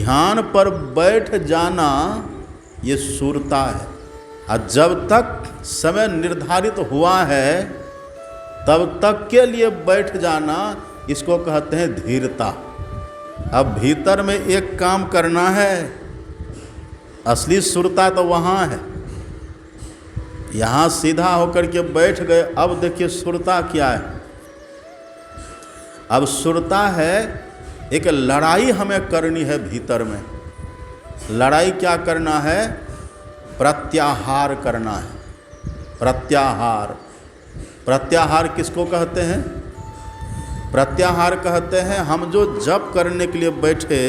ध्यान पर बैठ जाना ये सुरता है। और जब तक समय निर्धारित हुआ है तब तक के लिए बैठ जाना, इसको कहते हैं धीरता। अब भीतर में एक काम करना है, असली सुरता तो वहाँ है। यहाँ सीधा होकर के बैठ गए, अब देखिए सुरता क्या है। अब सुरता है एक लड़ाई हमें करनी है भीतर में। लड़ाई क्या करना है? प्रत्याहार करना है। प्रत्याहार, प्रत्याहार किसको कहते हैं? प्रत्याहार कहते हैं हम जो जप करने के लिए बैठे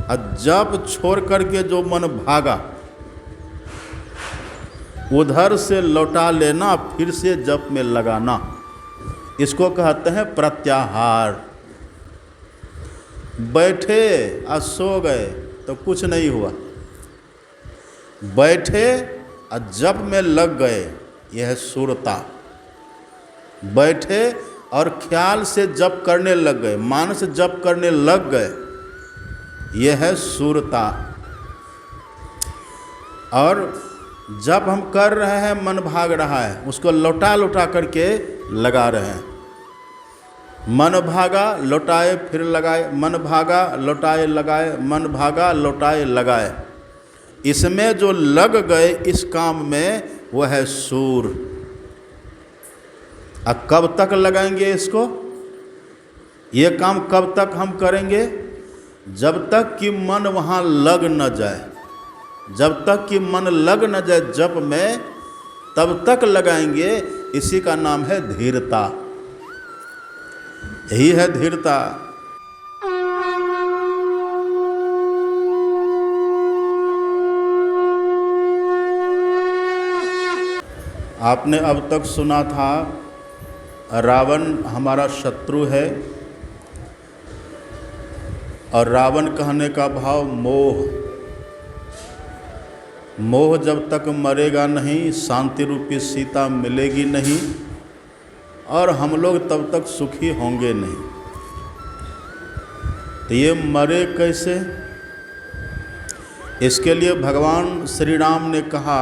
और जप छोड़ करके जो मन भागा, उधर से लौटा लेना, फिर से जप में लगाना, इसको कहते हैं प्रत्याहार। बैठे और सो गए तो कुछ नहीं हुआ, बैठे और जप में लग गए, यह है सुरता। बैठे और ख्याल से जप करने लग गए, मानस जप करने लग गए, यह है सुरता। और जब हम कर रहे हैं मन भाग रहा है, उसको लौटा लौटा करके लगा रहे हैं। मन भागा लौटाए फिर लगाए, मन भागा लौटाए लगाए, मन भागा लौटाए लगाए, इसमें जो लग गए इस काम में वो है सूर। अब कब तक लगाएंगे इसको? ये काम कब तक हम करेंगे? जब तक कि मन वहाँ लग न जाए। जब तक कि मन लग न जाए जप में, तब तक लगाएंगे। इसी का नाम है धीरता। यही है धीरता। आपने अब तक सुना था रावण हमारा शत्रु है, और रावण कहने का भाव मोह। मोह जब तक मरेगा नहीं, शांति रूपी सीता मिलेगी नहीं, और हम लोग तब तक सुखी होंगे नहीं। तो ये मरे कैसे? इसके लिए भगवान श्री राम ने कहा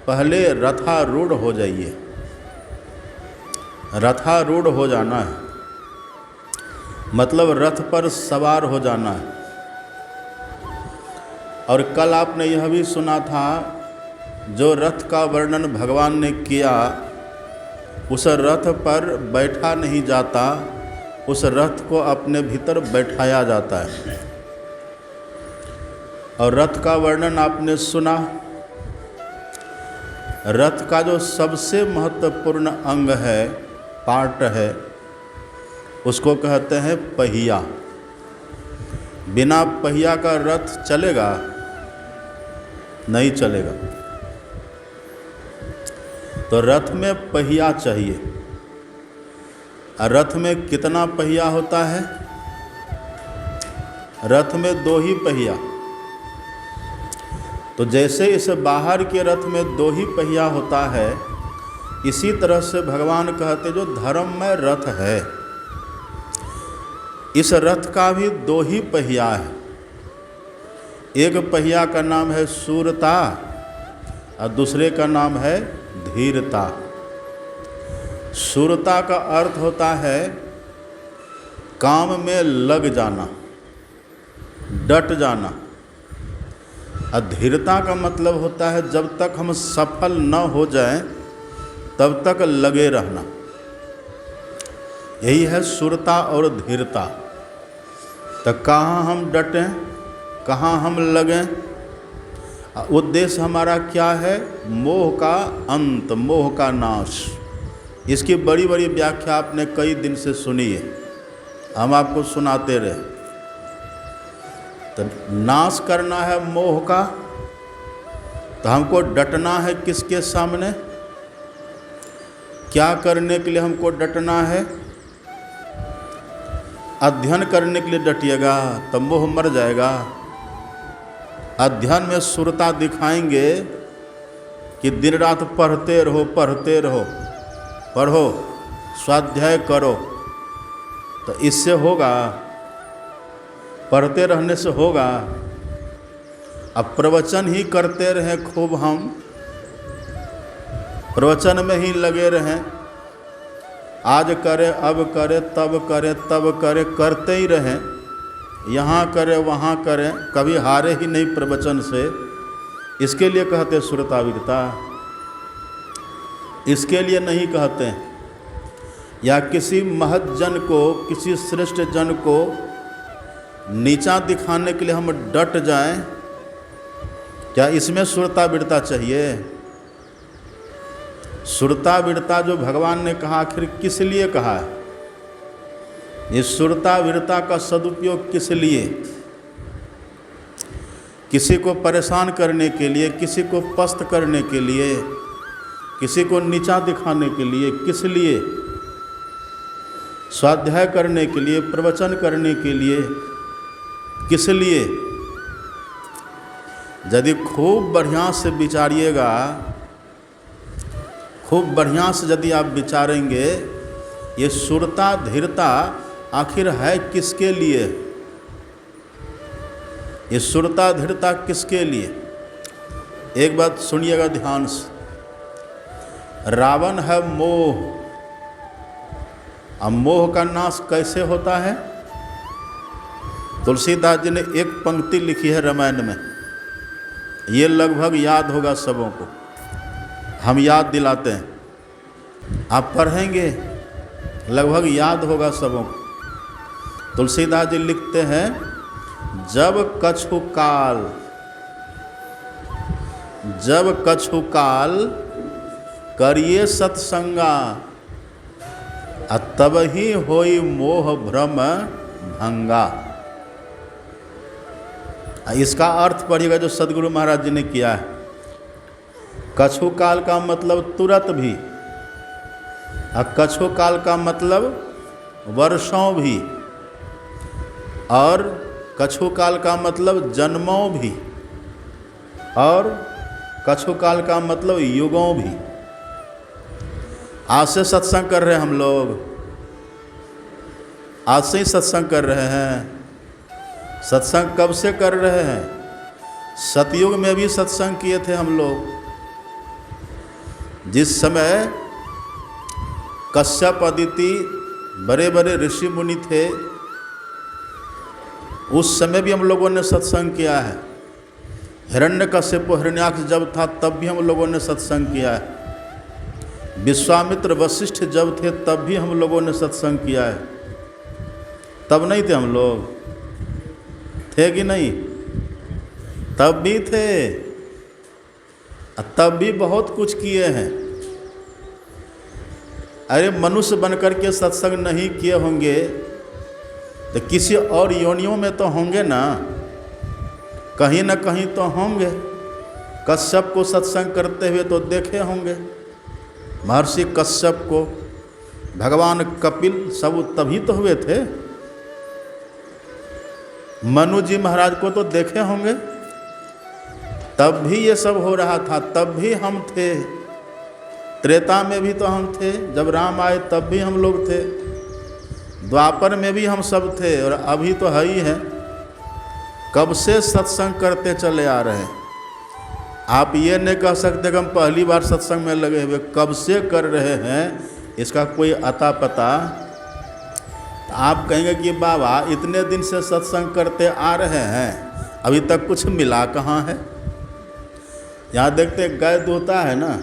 पहले रथारूढ़ हो जाइए। रथारूढ़ हो जाना है, मतलब रथ पर सवार हो जाना है। और कल आपने यह भी सुना था, जो रथ का वर्णन भगवान ने किया, उस रथ पर बैठा नहीं जाता, उस रथ को अपने भीतर बैठाया जाता है। और रथ का वर्णन आपने सुना। रथ का जो सबसे महत्वपूर्ण अंग है, पार्ट है, उसको कहते हैं पहिया। बिना पहिया का रथ चलेगा? नहीं चलेगा। तो रथ में पहिया चाहिए। और रथ में कितना पहिया होता है? रथ में 2 ही पहिया। तो जैसे इस बाहर के रथ में 2 ही पहिया होता है, इसी तरह से भगवान कहते जो धर्ममय रथ है, इस रथ का भी 2 ही पहिया है। एक पहिया का नाम है सूरता और दूसरे का नाम है धीरता। सूरता का अर्थ होता है काम में लग जाना, डट जाना। और धीरता का मतलब होता है जब तक हम सफल न हो जाएं तब तक लगे रहना। यही है सूरता और धीरता। तो कहाँ हम डटें, कहाँ हम लगें? उद्देश्य हमारा क्या है? मोह का अंत, मोह का नाश। इसकी बड़ी बड़ी व्याख्या आपने कई दिन से सुनी है, हम आपको सुनाते रहे। तो नाश करना है मोह का, तो हमको डटना है किसके सामने? क्या करने के लिए हमको डटना है? अध्ययन करने के लिए डटिएगा तो मोह मर जाएगा। अध्ययन में सुरता दिखाएंगे कि दिन रात पढ़ते रहो, पढ़ते रहो, पढ़ो, स्वाध्याय करो, तो इससे होगा? पढ़ते रहने से होगा? अब प्रवचन ही करते रहें खूब, हम प्रवचन में ही लगे रहें, आज करें अब करें तब करें तब करें, करते ही रहें, यहाँ करें वहाँ करें, कभी हारे ही नहीं प्रवचन से। इसके लिए कहते सुरतावीरता, इसके लिए नहीं कहते हैं। या किसी महत जन को, किसी श्रेष्ठ जन को नीचा दिखाने के लिए हम डट जाएं, क्या इसमें सुरतावीरता चाहिए? सुरतावीरता जो भगवान ने कहा, आखिर किस लिए कहा है? ये सुरतावीरता का सदुपयोग किस लिए? किसी को परेशान करने के लिए, किसी को पस्त करने के लिए, किसी को नीचा दिखाने के लिए, किस लिए? स्वाध्याय करने के लिए, प्रवचन करने के लिए, किस लिए? यदि खूब बढ़िया से विचारिएगा, खूब बढ़िया से यदि आप विचारेंगे, ये सुरता धीरता आखिर है किसके लिए? ये सुरता धीरता किसके लिए? एक बात सुनिएगा ध्यान से। रावण है मोह। अब मोह का नाश कैसे होता है? तुलसीदास जी ने एक पंक्ति लिखी है रामायण में, ये लगभग याद होगा सबों को, हम याद दिलाते हैं, आप पढ़ेंगे लगभग याद होगा सबों को। तुलसीदास जी लिखते हैं, जब कछु काल करिए सत्संगा, तब ही होई मोह भ्रम भंगा। इसका अर्थ पढ़िएगा जो सदगुरु महाराज जी ने किया है। कछु काल का मतलब तुरंत भी, और कछु काल का मतलब वर्षों भी, और कछु काल का मतलब जन्मों भी, और कछु काल का मतलब युगों भी। आज से सत्संग कर रहे हैं हम लोग, आज से ही सत्संग कर रहे हैं। सत्संग कब से कर रहे हैं? सतयुग में भी सत्संग किए थे हम लोग। जिस समय कश्यप अदिति बड़े बड़े ऋषि मुनि थे, उस समय भी हम लोगों ने सत्संग किया है। हिरण्यकश्यप हिरण्याक्ष जब था तब भी हम लोगों ने सत्संग किया है। विश्वामित्र वशिष्ठ जब थे तब भी हम लोगों ने सत्संग किया है। तब नहीं थे हम लोग? थे कि नहीं? तब भी थे, तब भी बहुत कुछ किए हैं। अरे मनुष्य बनकर के सत्संग नहीं किए होंगे तो किसी और योनियों में तो होंगे ना, कहीं ना कहीं तो होंगे। कश्यप को सत्संग करते हुए तो देखे होंगे, महर्षि कश्यप को, भगवान कपिल सब तभी तो हुए थे। मनु जी महाराज को तो देखे होंगे, तब भी ये सब हो रहा था, तब भी हम थे। त्रेता में भी तो हम थे, जब राम आए तब भी हम लोग थे। द्वापर में भी हम सब थे, और अभी तो है ही है। कब से सत्संग करते चले आ रहे हैं। आप ये नहीं कह सकते कि हम पहली बार सत्संग में लगे हुए, कब से कर रहे हैं इसका कोई अता पता। आप कहेंगे कि बाबा इतने दिन से सत्संग करते आ रहे हैं, अभी तक कुछ मिला कहाँ है? यहाँ देखते गाय दूहता है ना,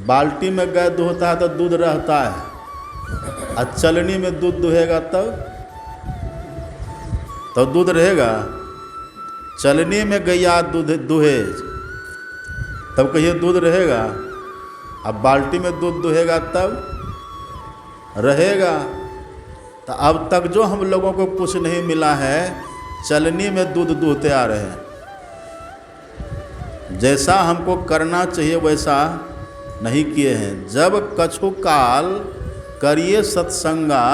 बाल्टी में गाय दूहता है तो दूध रहता है, और चलनी में दूध दुहेगा तब तो दूध रहेगा। चलनी में गैया दूध दुहे तब कहिए दूध रहेगा, अब बाल्टी में दूध दुहेगा तब रहेगा। तो अब तक जो हम लोगों को कुछ नहीं मिला है, चलनी में दूध दूहते आ रहे हैं। जैसा हमको करना चाहिए वैसा नहीं किए हैं। जब कछु काल करिए सत्संगा,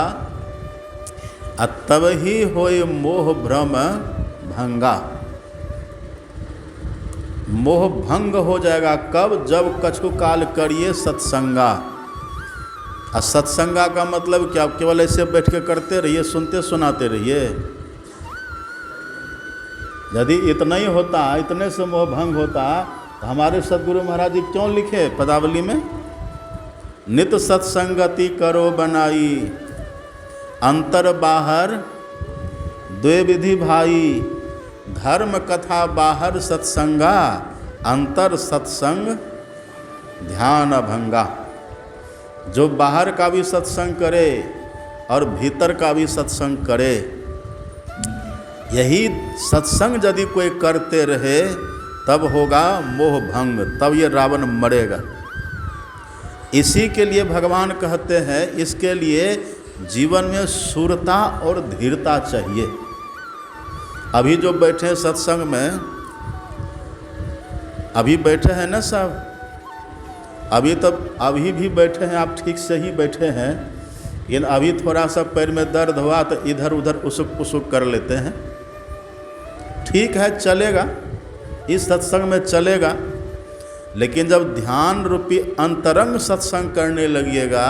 तब ही होए मोह भ्रम भंगा। मोह भंग हो जाएगा कब? जब कछु काल करिए सत्संगा। और सत्संगा का मतलब क्या? केवल ऐसे बैठ के करते रहिए, सुनते सुनाते रहिए? यदि इतना ही होता, इतने से मोह भंग होता, तो हमारे सदगुरु महाराज जी क्यों लिखे पदावली में, नित सत्संगति करो बनाई, अंतर बाहर द्वे विधि भाई, धर्म कथा बाहर सत्संगा, अंतर सत्संग ध्यान भंगा। जो बाहर का भी सत्संग करे और भीतर का भी सत्संग करे, यही सत्संग यदि कोई करते रहे तब होगा मोह भंग, तब ये रावण मरेगा। इसी के लिए भगवान कहते हैं, इसके लिए जीवन में शूरता और धीरता चाहिए। अभी जो बैठे सत्संग में, अभी बैठे हैं ना सब, अभी भी बैठे हैं, आप ठीक से ही बैठे हैं, लेकिन अभी थोड़ा सा पैर में दर्द हुआ तो इधर उधर उसुक पुसुक कर लेते हैं। ठीक है, चलेगा, इस सत्संग में चलेगा, लेकिन जब ध्यान रूपी अंतरंग सत्संग करने लगिएगा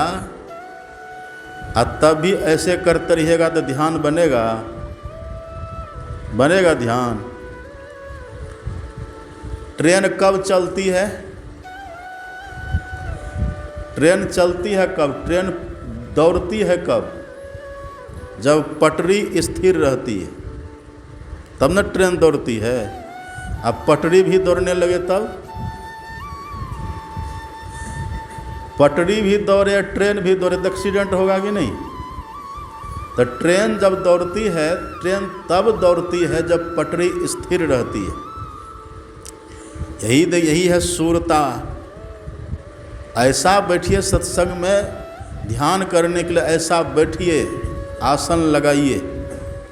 और तब भी ऐसे करते रहिएगा तो ध्यान बनेगा ध्यान। ट्रेन कब चलती है? ट्रेन चलती है कब? ट्रेन दौड़ती है कब? जब पटरी स्थिर रहती है तब न ट्रेन दौड़ती है। अब पटरी भी दौड़ने लगे तब, पटरी भी दौड़े ट्रेन भी दौड़े तो एक्सीडेंट होगा कि नहीं? तो ट्रेन जब दौड़ती है, ट्रेन तब दौड़ती है जब पटरी स्थिर रहती है। यही है शूरता। ऐसा बैठिए सत्संग में ध्यान करने के लिए, ऐसा बैठिए, आसन लगाइए,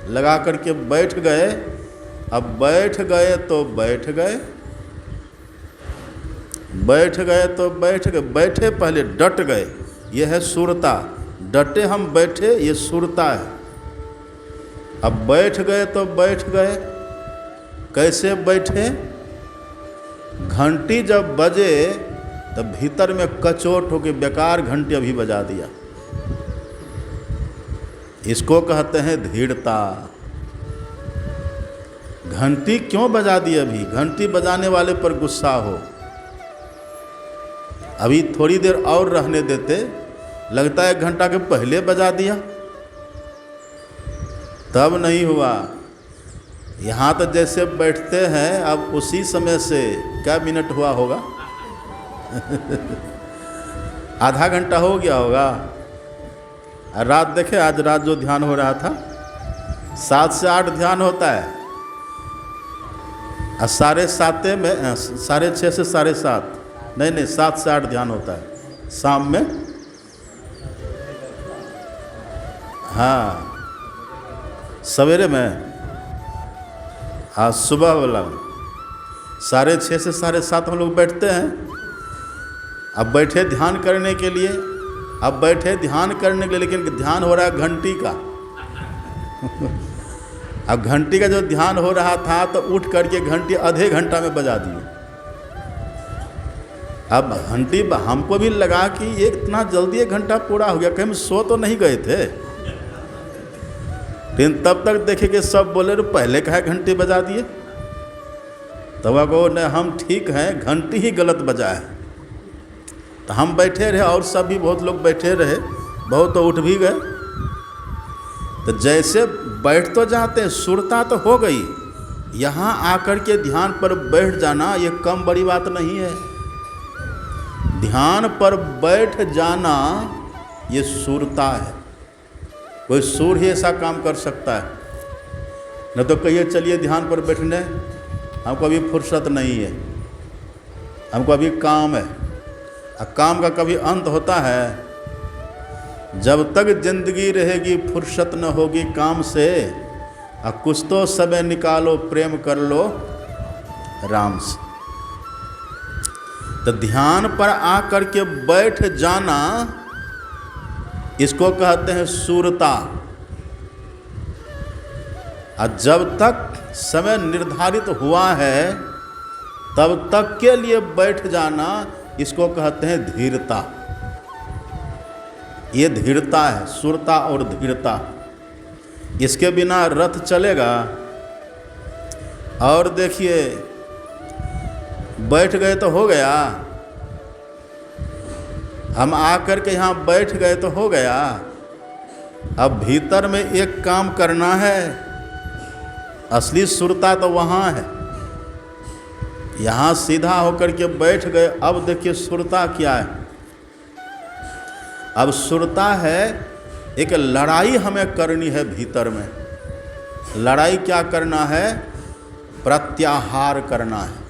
लगा करके बैठ गए। अब बैठ गए तो बैठ गए, बैठ गए तो बैठ गए, बैठे पहले डट गए, यह है शूरता। डटे हम बैठे, ये शूरता है। अब बैठ गए तो बैठ गए, कैसे बैठे? घंटी जब बजे तब भीतर में कचोट हो के बेकार घंटी अभी बजा दिया। इसको कहते हैं धीरता। घंटी क्यों बजा दी? अभी घंटी बजाने वाले पर गुस्सा हो, अभी थोड़ी देर और रहने देते, लगता है 1 घंटा के पहले बजा दिया, तब नहीं हुआ। यहाँ तो जैसे बैठते हैं, अब उसी समय से क्या मिनट हुआ होगा आधा घंटा हो गया होगा। रात देखे, आज रात जो ध्यान हो रहा था 7 से 8 ध्यान होता है, और 7:30 में 6:30 से 7:30 नहीं 7 से 8 ध्यान होता है शाम में। हाँ, सवेरे में, हाँ सुबह वाला में 6:30 से 7:30 हम लोग बैठते हैं। अब बैठे ध्यान करने के लिए, अब बैठे ध्यान करने के लिए, लेकिन ध्यान हो रहा है घंटी का अब घंटी का जो ध्यान हो रहा था तो उठ करके घंटी आधे घंटा में बजा दिए। अब घंटी हमको भी लगा कि ये इतना जल्दी 1 घंटा पूरा हो गया, कहीं हम सो तो नहीं गए थे। लेकिन तब तक देखे कि सब बोले रे पहले कहा घंटी बजा दिए, तब को नहीं, हम ठीक हैं, घंटी ही गलत बजा है। तो हम बैठे रहे और सब भी बहुत लोग बैठे रहे, बहुत तो उठ भी गए। तो जैसे बैठ तो जाते हैं, सुरता तो हो गई, यहाँ आकर के ध्यान पर बैठ जाना ये कम बड़ी बात नहीं है। ध्यान पर बैठ जाना ये सुरता है। कोई सूर ही ऐसा काम कर सकता है, न तो कहिए चलिए ध्यान पर बैठने, हमको अभी फुर्सत नहीं है, हमको अभी काम है। काम का कभी अंत होता है? जब तक जिंदगी रहेगी फुर्सत न होगी काम से, कुछ तो समय निकालो, प्रेम कर लो राम से। तो ध्यान पर आकर के बैठ जाना, इसको कहते हैं शूरता। और जब तक समय निर्धारित हुआ है तब तक के लिए बैठ जाना, इसको कहते हैं धीरता। ये धीरता है, शूरता और धीरता। इसके बिना रथ चलेगा? और देखिए बैठ गए तो हो गया, हम आकर के यहाँ बैठ गए तो हो गया। अब भीतर में एक काम करना है। असली सुरता तो वहाँ है, यहाँ सीधा होकर के बैठ गए। अब देखिए सुरता क्या है। अब सुरता है एक लड़ाई हमें करनी है भीतर में। लड़ाई क्या करना है? प्रत्याहार करना है।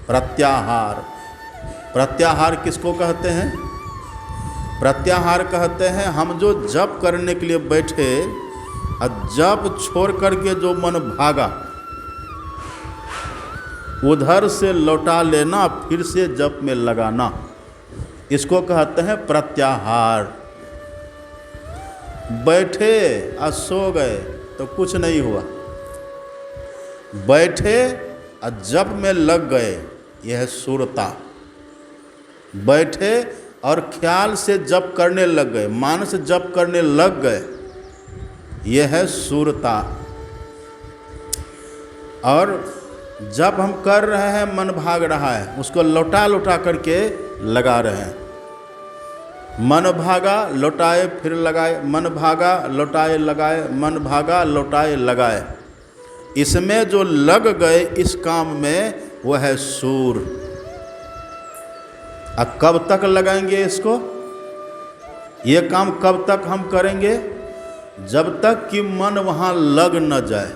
प्रत्याहार, प्रत्याहार किसको कहते हैं? प्रत्याहार कहते हैं हम जो जप करने के लिए बैठे और जप छोड़ करके जो मन भागा, उधर से लौटा लेना, फिर से जप में लगाना, इसको कहते हैं प्रत्याहार। बैठे और सो गए तो कुछ नहीं हुआ, बैठे और जप में लग गए, यह है सुरता। बैठे और ख्याल से जप करने लग गए, मानस जप करने लग गए, यह है सुरता। और जब हम कर रहे हैं मन भाग रहा है, उसको लौटा लौटा करके लगा रहे हैं। मन भागा लौटाए फिर लगाए, मन भागा लौटाए लगाए, मन भागा लौटाए लगाए। इसमें जो लग गए इस काम में, वह है सूर। अब कब तक लगाएंगे इसको? ये काम कब तक हम करेंगे? जब तक कि मन वहाँ लग न जाए।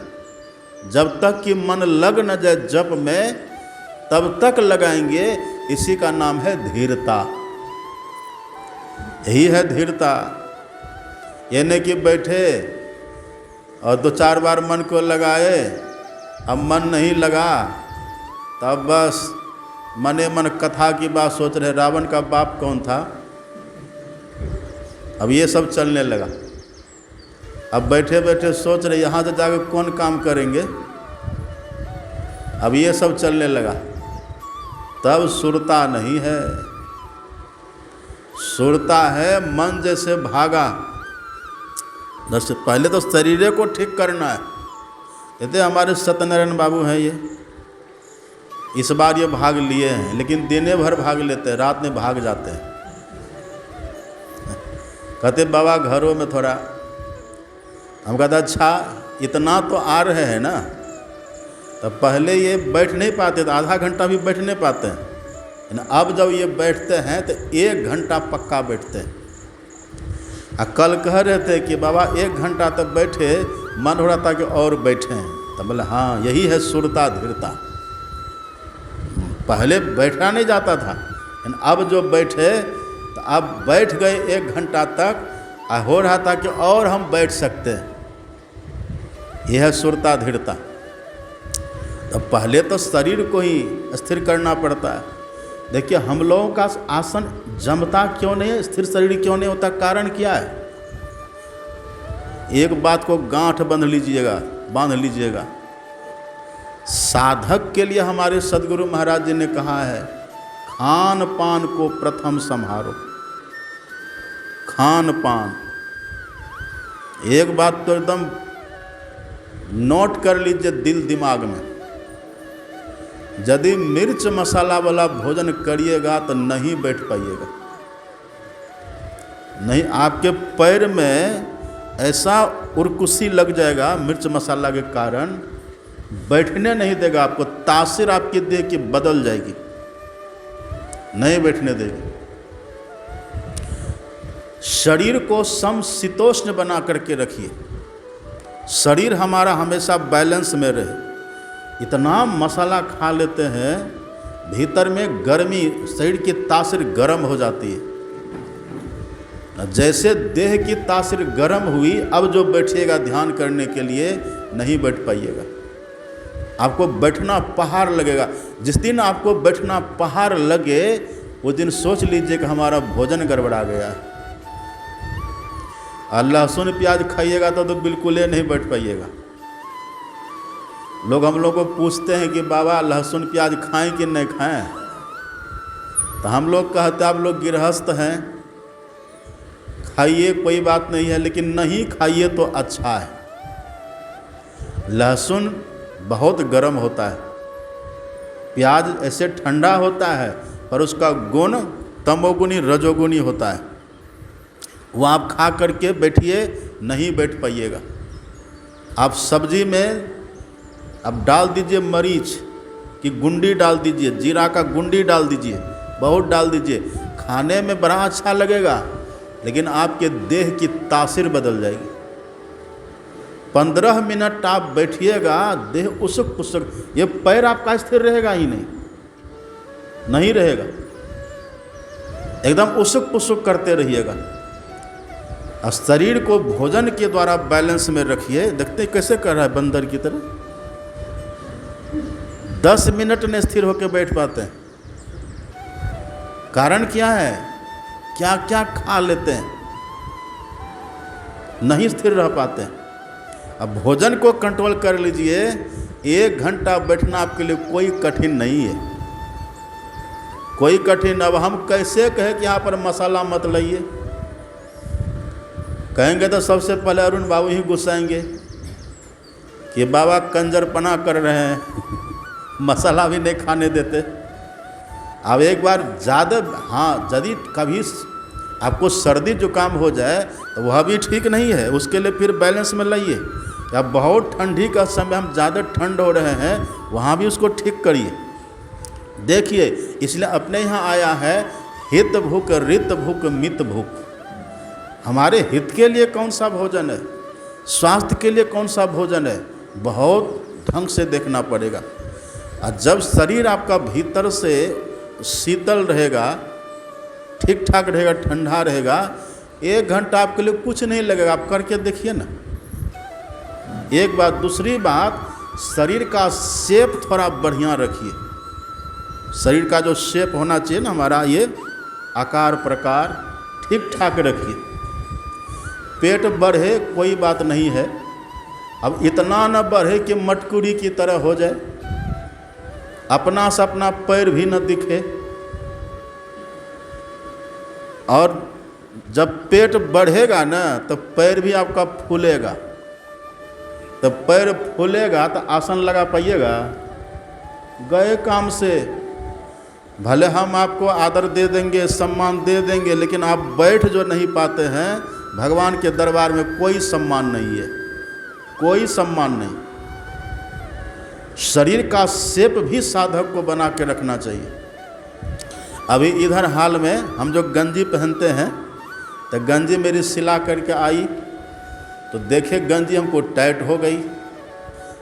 जब तक कि मन लग न जाए जप में, तब तक लगाएंगे। इसी का नाम है धीरता। यही है धीरता। ये नहीं कि बैठे और 2-4 बार मन को लगाए, अब मन नहीं लगा, तब बस मने मन कथा की बात सोच रहे, रावण का बाप कौन था, अब ये सब चलने लगा। अब बैठे बैठे सोच रहे यहाँ से जाकर कौन काम करेंगे, अब ये सब चलने लगा। तब सुरता नहीं है। सुरता है मन जैसे भागा। जैसे पहले तो शरीर को ठीक करना है। कहते हमारे सत्यनारायण बाबू हैं, ये इस बार ये भाग लिए हैं, लेकिन दिने भर भाग लेते हैं, रात में भाग जाते हैं। कहते बाबा घरों में थोड़ा, हम कहते अच्छा इतना तो आ रहे हैं ना। तब पहले ये बैठ नहीं पाते थे, आधा घंटा भी बैठ नहीं पाते हैं। अब जब ये बैठते हैं तो 1 घंटा पक्का बैठते हैं। कल कह रहे थे कि बाबा 1 घंटा तक बैठे, मन हो रहा था कि और बैठें। तब बोले हाँ यही है सुरता धीरता। पहले बैठा नहीं जाता था, अब जो बैठे तो अब बैठ गए 1 घंटा तक, हो रहा था कि और हम बैठ सकते हैं। यह है सुरता धीरता। तो पहले तो शरीर को ही स्थिर करना पड़ता है। देखिए हम लोगों का आसन जमता क्यों नहीं है, स्थिर शरीर क्यों नहीं होता, कारण क्या है? एक बात को गांठ बांध लीजिएगा। साधक के लिए हमारे सदगुरु महाराज जी ने कहा है, खान पान को प्रथम संभारो। खान पान, एक बात तो एकदम नोट कर लीजिए दिल दिमाग में। यदि मिर्च मसाला वाला भोजन करिएगा तो नहीं बैठ पाइएगा। नहीं, आपके पैर में ऐसा उर्कुसी लग जाएगा मिर्च मसाला के कारण, बैठने नहीं देगा आपको। तासीर आपकी देह की बदल जाएगी, नहीं बैठने देगी। शरीर को समशीतोष्ण बना करके रखिए, शरीर हमारा हमेशा बैलेंस में रहे। इतना मसाला खा लेते हैं, भीतर में गर्मी, शरीर की तासीर गर्म हो जाती है। जैसे देह की तासीर गर्म हुई, अब जो बैठिएगा ध्यान करने के लिए नहीं बैठ पाइएगा। आपको बैठना पहाड़ लगेगा। जिस दिन आपको बैठना पहाड़ लगे, उस दिन सोच लीजिए कि हमारा भोजन गड़बड़ा गया है। लहसुन प्याज खाइएगा तो बिल्कुल ही नहीं बैठ पाइएगा। लोग हम लोग को पूछते हैं कि बाबा लहसुन प्याज खाएं कि नहीं खाएं, तो हम लोग कहते हैं आप लोग गृहस्थ हैं, खाइए कोई बात नहीं है, लेकिन नहीं खाइए तो अच्छा है। लहसुन बहुत गर्म होता है। प्याज ऐसे ठंडा होता है पर उसका गुण तमोगुणी रजोगुणी होता है। वो आप खा करके बैठिए, नहीं बैठ पाइएगा। आप सब्जी में अब डाल दीजिए मरीच की गुंडी डाल दीजिए, जीरा का गुंडी डाल दीजिए, बहुत डाल दीजिए, खाने में बड़ा अच्छा लगेगा, लेकिन आपके देह की तासीर बदल जाएगी। 15 मिनट आप बैठिएगा, देह उसक पुसक, ये पैर आपका स्थिर रहेगा ही नहीं रहेगा, एकदम उसक पुसक करते रहिएगा। और शरीर को भोजन के द्वारा बैलेंस में रखिए। देखते कैसे कर रहा है बंदर की तरह, 10 मिनट में स्थिर होकर बैठ पाते हैं। कारण क्या है? क्या क्या खा लेते हैं, नहीं स्थिर रह पाते हैं। अब भोजन को कंट्रोल कर लीजिए। 1 घंटा बैठना आपके लिए कोई कठिन नहीं है, कोई कठिन। अब हम कैसे कहें कि यहाँ पर मसाला मत लाइए? कहेंगे तो सबसे पहले अरुण बाबू ही गुस्साएंगे कि बाबा कंजरपना कर रहे हैं, मसाला भी नहीं खाने देते। अब एक बार ज़्यादा, हाँ, यदि कभी आपको सर्दी जुकाम हो जाए तो वह भी ठीक नहीं है, उसके लिए फिर बैलेंस में लाइए। या बहुत ठंडी का समय, हम ज़्यादा ठंड हो रहे हैं, वहाँ भी उसको ठीक करिए। देखिए, इसलिए अपने यहाँ आया है हित भूख, रित भूख, मित भूख। हमारे हित के लिए कौन सा भोजन है, स्वास्थ्य के लिए कौन सा भोजन है, बहुत ढंग से देखना पड़ेगा। और जब शरीर आपका भीतर से शीतल रहेगा, ठीक ठाक रहेगा, ठंडा रहेगा, 1 घंटा आपके लिए कुछ नहीं लगेगा। आप करके देखिए ना। एक बात। दूसरी बात, शरीर का शेप थोड़ा बढ़िया रखिए। शरीर का जो शेप होना चाहिए ना हमारा, ये आकार प्रकार ठीक ठाक रखिए। पेट बढ़े कोई बात नहीं है, अब इतना न बढ़े कि मटकुरी की तरह हो जाए, अपना से अपना पैर भी न दिखे। और जब पेट बढ़ेगा ना तो पैर भी आपका फूलेगा, तो पैर फूलेगा तो आसन लगा पाइएगा? गए काम से। भले हम आपको आदर दे देंगे, सम्मान दे देंगे, लेकिन आप बैठ जो नहीं पाते हैं, भगवान के दरबार में कोई सम्मान नहीं है, कोई सम्मान नहीं। शरीर का शेप भी साधक को बना के रखना चाहिए। अभी इधर हाल में हम जो गंजी पहनते हैं, तो गंजी मेरी सिला करके आई तो देखे गंजी हमको टाइट हो गई।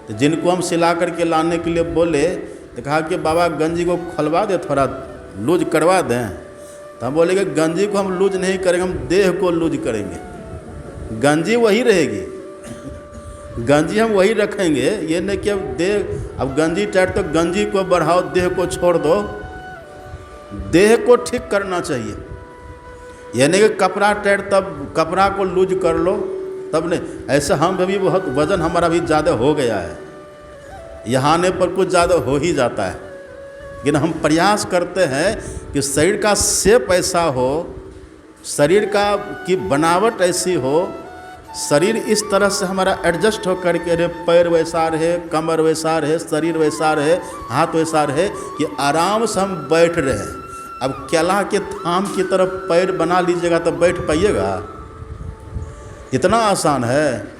तो जिनको हम सिला करके लाने के लिए बोले तो कहा कि बाबा गंजी को खुलवा दे, थोड़ा लूज करवा दें। तो हम बोले कि गंजी को हम लूज नहीं करेंगे, हम देह को लूज करेंगे। गंजी वही रहेगी, गंजी हम वही रखेंगे। ये नहीं कि अब देह, अब गंजी टाइट तो गंजी को बढ़ाओ, देह को छोड़ दो। देह को ठीक करना चाहिए। ये नहीं कि कपड़ा टाइट तब कपड़ा को लूज कर लो, तब नहीं। ऐसा हम भी बहुत वज़न हमारा भी ज़्यादा हो गया है, यहाँ आने पर कुछ ज़्यादा हो ही जाता है। लेकिन हम प्रयास करते हैं कि शरीर का शेप ऐसा हो, शरीर का की बनावट ऐसी हो, शरीर इस तरह से हमारा एडजस्ट हो करके रहे, पैर वैसा रहे, कमर वैसा रहे, शरीर वैसा रहे, हाथ वैसा रहे कि आराम से हम बैठ रहे हैं। अब केला के थाम की तरफ पैर बना लीजिएगा तो बैठ पाइएगा? इतना आसान है।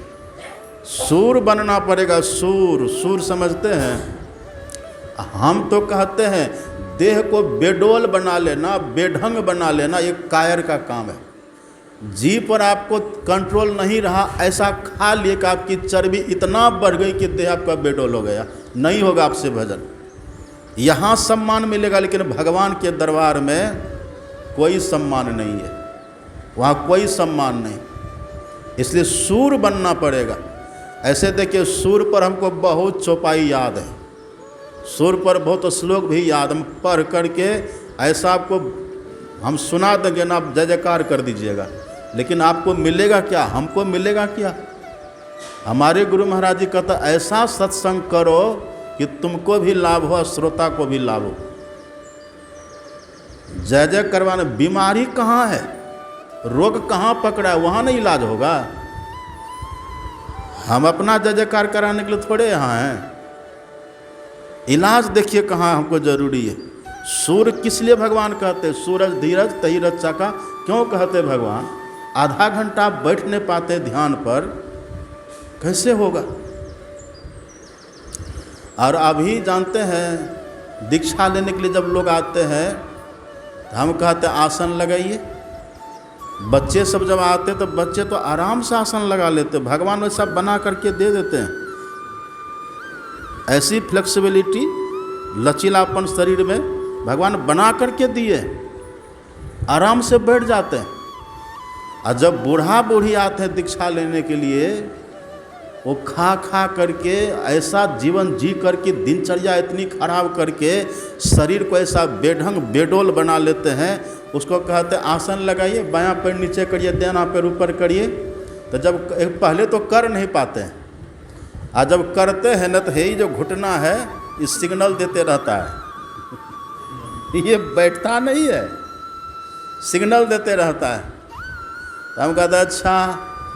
सूर बनना पड़ेगा। सूर समझते हैं? हम तो कहते हैं देह को बेडोल बना लेना, बेढंग बना लेना, ये कायर का काम है। जी पर आपको कंट्रोल नहीं रहा, ऐसा खा लिए कि आपकी चर्बी इतना बढ़ गई कि देह आपका बेडोल हो गया। नहीं होगा आपसे भजन। यहाँ सम्मान मिलेगा, लेकिन भगवान के दरबार में कोई सम्मान नहीं है, वहाँ कोई सम्मान नहीं। इसलिए सूर बनना पड़ेगा। ऐसे देखिए, सूर पर हमको बहुत चौपाई याद है, सूर पर बहुत श्लोक भी याद, हम पढ़ करके ऐसा आपको हम सुना देंगे ना, आप जय जयकार कर दीजिएगा। लेकिन आपको मिलेगा क्या? हमको मिलेगा क्या? हमारे गुरु महाराज जी कहता, ऐसा सत्संग करो कि तुमको भी लाभ हो, श्रोता को भी लाभ हो। जय जय करवाने, बीमारी कहाँ है, रोग कहाँ पकड़ा है, वहाँ नहीं इलाज होगा। हम अपना जय जयकार कराने के लिए थोड़े यहाँ हैं। इलाज देखिए कहाँ हमको जरूरी है। सूर्य किस लिए भगवान कहते, सूरज धीरज तही रक्षा का क्यों कहते भगवान? आधा घंटा बैठ नहीं पाते ध्यान पर, कैसे होगा? और अभी जानते हैं दीक्षा लेने के लिए जब लोग आते हैं तो हम कहते हैं आसन लगाइए। बच्चे सब जब आते तो बच्चे तो आराम से आसन लगा लेते, भगवान वैसा बना करके दे देते हैं। ऐसी फ्लेक्सिबिलिटी, लचीलापन शरीर में भगवान बना करके दिए, आराम से बैठ जाते हैं। और जब बूढ़ा बूढ़ी आते हैं दीक्षा लेने के लिए, वो खा खा करके ऐसा जीवन जी करके दिनचर्या इतनी खराब करके शरीर को ऐसा बेढंग बेडोल बना लेते हैं। उसको कहते हैं आसन लगाइए, बायां पैर नीचे करिए, दायां पैर ऊपर करिए। तो जब पहले तो कर नहीं पाते हैं, और जब करते हैं न तो यही जो घुटना है इस सिग्नल देते रहता है ये बैठता नहीं है, सिग्नल देते रहता है। तो हम कहते हैं अच्छा,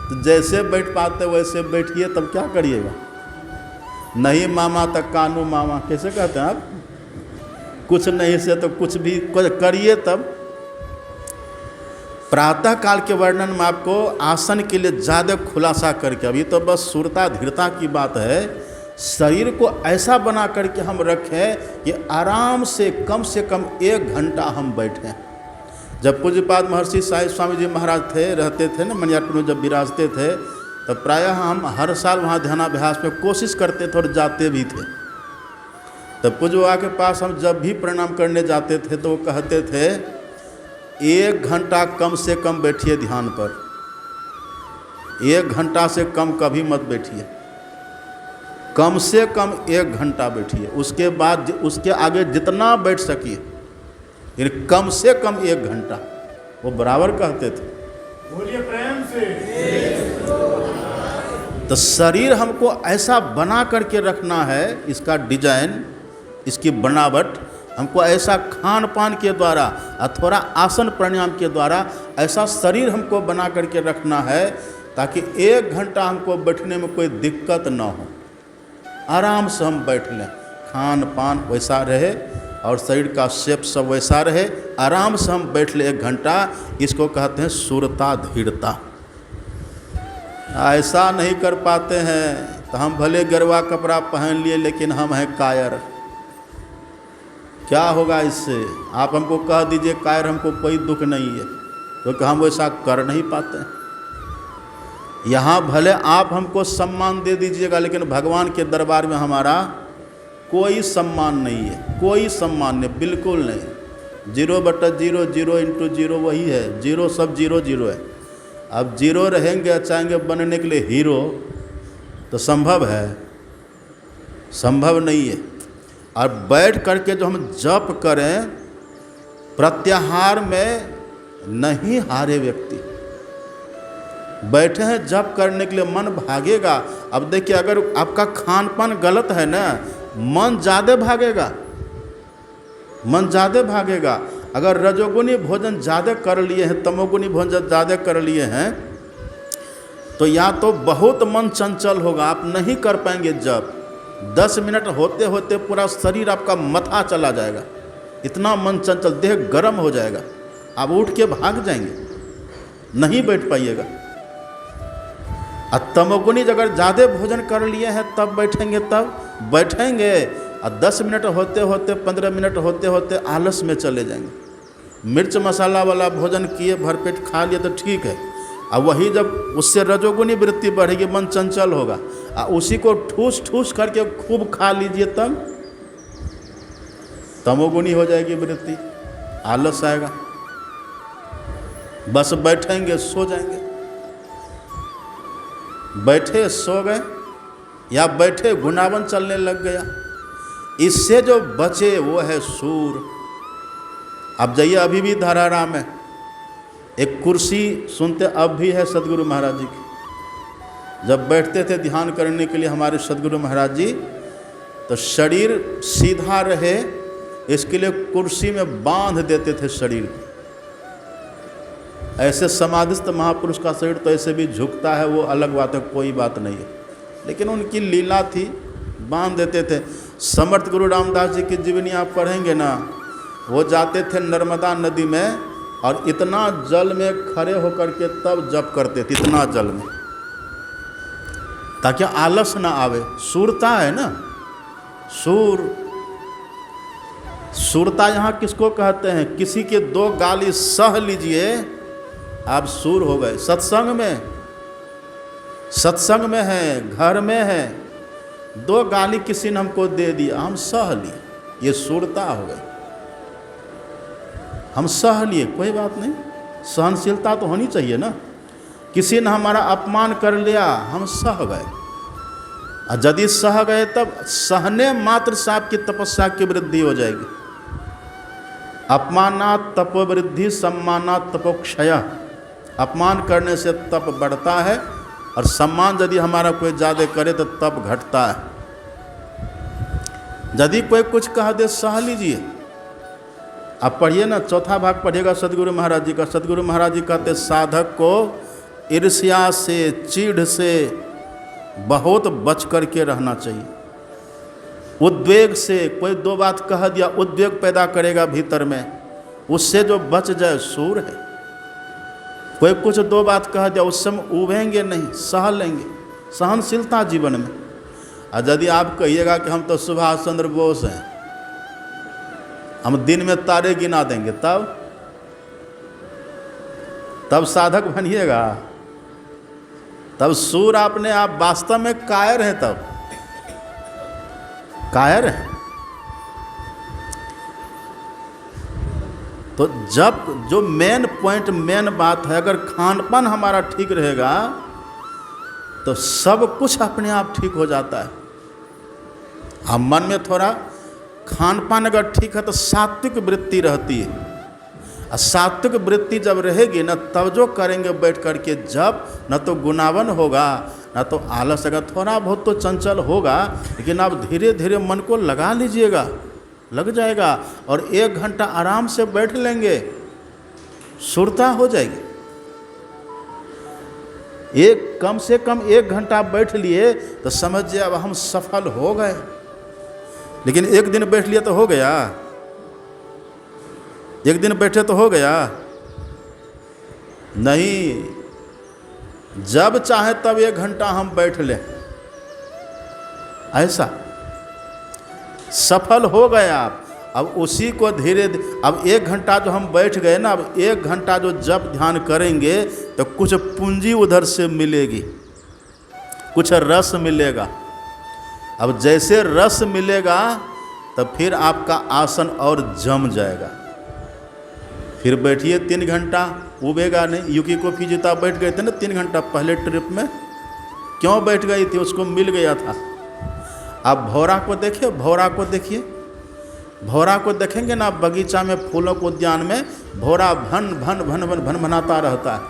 तो जैसे बैठ पाते वैसे बैठिए, तब क्या करिएगा? नहीं मामा तक कानू मामा, कैसे कहते हैं आप? कुछ नहीं से तो कुछ भी करिए। तब प्रातः काल के वर्णन में आपको आसन के लिए ज़्यादा खुलासा करके, अभी तो बस सुरता धीरता की बात है, शरीर को ऐसा बना करके हम रखें कि आराम से कम 1 घंटा हम बैठें। जब पूज्यपाद महर्षि साईं स्वामी जी महाराज रहते थे ना मनियारपुर में, जब विराजते थे, तब प्रायः हम हर साल वहाँ ध्यानाभ्यास में कोशिश करते थे और जाते भी थे। तब पूज्य बाबा के पास हम जब भी प्रणाम करने जाते थे तो वो कहते थे 1 घंटा कम से कम बैठिए ध्यान पर, 1 घंटा से कम कभी मत बैठिए, कम से कम 1 घंटा बैठिए। उसके बाद उसके आगे जितना बैठ सकिए, यानी कम से कम 1 घंटा, वो बराबर कहते थे। बोलिए प्रेम से। तो शरीर हमको ऐसा बना करके रखना है, इसका डिजाइन, इसकी बनावट हमको ऐसा खान पान के द्वारा अथवा आसन प्राणायाम के द्वारा ऐसा शरीर हमको बना करके रखना है ताकि 1 घंटा हमको बैठने में कोई दिक्कत ना हो, आराम से हम बैठ लें, खान पान वैसा रहे और शरीर का शेप सब वैसा रहे, आराम से हम बैठ ले 1 घंटा। इसको कहते हैं सुरता धीरता। ऐसा नहीं कर पाते हैं तो हम भले गरवा कपड़ा पहन लिए लेकिन हम हैं कायर। क्या होगा इससे? आप हमको कह दीजिए कायर, हमको कोई दुख नहीं है, क्योंकि हम वैसा कर नहीं पाते हैं। यहाँ भले आप हमको सम्मान दे दीजिएगा, लेकिन भगवान के दरबार में हमारा कोई सम्मान नहीं है, कोई सम्मान नहीं, बिल्कुल नहीं। 0/0, 0 × 0 वही है, 0 सब 0 0 है। अब 0 रहेंगे, चाहेंगे बनने के लिए हीरो, तो संभव है? संभव नहीं है। और बैठ करके जो हम जप करें, प्रत्याहार में नहीं हारे व्यक्ति। बैठे हैं जप करने के लिए, मन भागेगा। अब देखिए, अगर आपका खान पान गलत है ना, मन ज़्यादा भागेगा, मन ज़्यादा भागेगा। अगर रजोगुनी भोजन ज़्यादा कर लिए हैं, तमोगुनी भोजन ज़्यादा कर लिए हैं, तो या तो बहुत मन चंचल होगा, आप नहीं कर पाएंगे जप। 10 मिनट होते होते पूरा शरीर आपका मथा चला जाएगा, इतना मन चंचल, देह गर्म हो जाएगा, आप उठ के भाग जाएंगे, नहीं बैठ पाइएगा। और तमोगुनी अगर ज़्यादा भोजन कर लिए हैं तब बैठेंगे, तब बैठेंगे और 10 मिनट होते होते 15 मिनट होते होते आलस में चले जाएंगे। मिर्च मसाला वाला भोजन किए, भरपेट खा लिए तो ठीक है, और वही जब उससे रजोगुनी वृत्ति बढ़ेगी, मन चंचल होगा, और उसी को ठूस ठूस करके खूब खा लीजिए, तब तमोगुनी हो जाएगी वृत्ति, आलस आएगा, बस बैठेंगे सो जाएंगे। बैठे सो गए या बैठे घुनावन चलने लग गया, इससे जो बचे वो है सूर। अब जाइए, अभी भी धरारा में एक कुर्सी सुनते अब भी है सदगुरु महाराज जी की। जब बैठते थे ध्यान करने के लिए हमारे सदगुरु महाराज जी, तो शरीर सीधा रहे इसके लिए कुर्सी में बांध देते थे शरीर को। ऐसे समाधिस्थ महापुरुष का शरीर तो ऐसे भी झुकता है, वो अलग बात है, कोई बात नहीं है, लेकिन उनकी लीला थी, बांध देते थे। समर्थ गुरु रामदास जी की जीवनी आप पढ़ेंगे ना, वो जाते थे नर्मदा नदी में और इतना जल में खड़े होकर के तब जप करते थे, इतना जल में, ताकि आलस ना आवे। सूरता है ना, सूरता यहाँ किसको कहते हैं? किसी के दो गाली सह लीजिए आप सूर हो गए। सत्संग में है, घर में है, दो गाली किसी ने हमको दे दिया, हम सह लिए, ये सूरता हो गई। हम सह लिए, कोई बात नहीं, सहनशीलता तो होनी चाहिए ना। किसी ने हमारा अपमान कर लिया, हम सह गए, और यदि सह गए तब सहने मात्र से आपकी तपस्या की वृद्धि हो जाएगी। अपमानात् तपोवृद्धि, सम्मानात् तपोक्षय। अपमान करने से तप बढ़ता है, और सम्मान यदि हमारा कोई ज़्यादा करे तो तप घटता है। यदि कोई कुछ कह दे सह लीजिए। आप पढ़िए ना, चौथा भाग पढ़िएगा सदगुरु महाराज जी का। सदगुरु महाराज जी कहते साधक को ईर्ष्या से, चीढ़ से बहुत बच करके रहना चाहिए। उद्वेग से, कोई दो बात कह दिया, उद्वेग पैदा करेगा भीतर में, उससे जो बच जाए सूर है। कोई कुछ दो बात कह दिया, उस समय उबेंगे नहीं, सह लेंगे, सहनशीलता जीवन में। और यदि आप कहिएगा कि हम तो सुभाष चंद्र बोस हैं, हम दिन में तारे गिना देंगे, तब साधक बनिएगा, तब सूर आपने, आप वास्तव में कायर हैं, तब कायर है। तो जब जो मेन पॉइंट, मेन बात है, अगर खानपान हमारा ठीक रहेगा तो सब कुछ अपने आप ठीक हो जाता है। हम मन में थोड़ा खानपान अगर ठीक है तो सात्विक वृत्ति रहती है, और सात्विक वृत्ति जब रहेगी ना, तब जो करेंगे बैठ करके जब, न तो गुनावन होगा ना तो आलस। अगर थोड़ा बहुत तो चंचल होगा, लेकिन आप धीरे धीरे मन को लगा लीजिएगा, लग जाएगा, और 1 घंटा आराम से बैठ लेंगे, सुरता हो जाएगी। कम से कम 1 घंटा बैठ लिए तो समझिए अब हम सफल हो गए। लेकिन 1 दिन बैठ लिए तो हो गया, 1 दिन बैठे तो हो गया नहीं। जब चाहे तब 1 घंटा हम बैठ लें, ऐसा सफल हो गए आप। अब उसी को धीरे, अब 1 घंटा जो हम बैठ गए ना, अब 1 घंटा जो जब ध्यान करेंगे तो कुछ पूंजी उधर से मिलेगी, कुछ रस मिलेगा। अब जैसे रस मिलेगा तब फिर आपका आसन और जम जाएगा। फिर बैठिए 3 घंटा, उबेगा नहीं। युकी को फीजिता बैठ गए थे ना 3 घंटा पहले ट्रिप में, क्यों बैठ गई थी? उसको मिल गया था। आप भौरा को देखिए, भौरा को देखिए, भौरा को देखेंगे ना बगीचा में, फूलों के उद्यान में, भौरा भन भन भन भन भन भनाता रहता है,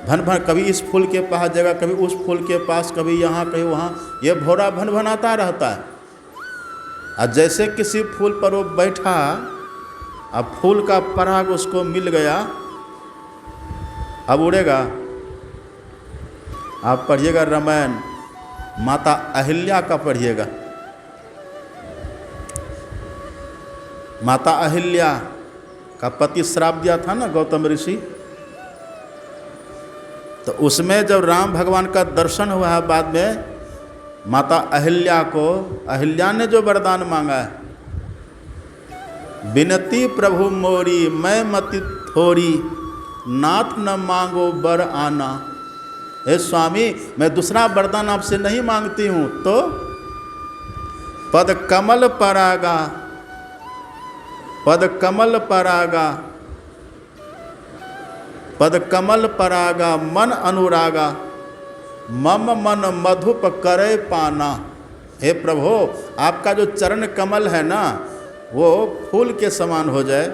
भन भन, कभी इस फूल के पास जगह, कभी उस फूल के पास, कभी यहाँ कहीं वहाँ, ये भौरा भन भनाता रहता है। और जैसे किसी फूल पर वो बैठा, अब फूल का पराग उसको मिल गया, अब उड़ेगा। आप पढ़िएगा रामायण, माता अहिल्या का पढ़िएगा। माता अहिल्या का पति श्राप दिया था ना गौतम ऋषि, तो उसमें जब राम भगवान का दर्शन हुआ है बाद में, माता अहिल्या को, अहिल्या ने जो वरदान मांगा है, बिनती प्रभु मोरी मैं मति थोरी, नाथ न मांगो बर आना। हे स्वामी, मैं दूसरा वरदान आपसे नहीं मांगती हूँ, तो पद कमल परागा, पद कमल परागा, पद कमल परागा, मन अनुरागा, मम मन मधुप करे पाना। हे प्रभु, आपका जो चरण कमल है ना, वो फूल के समान हो जाए,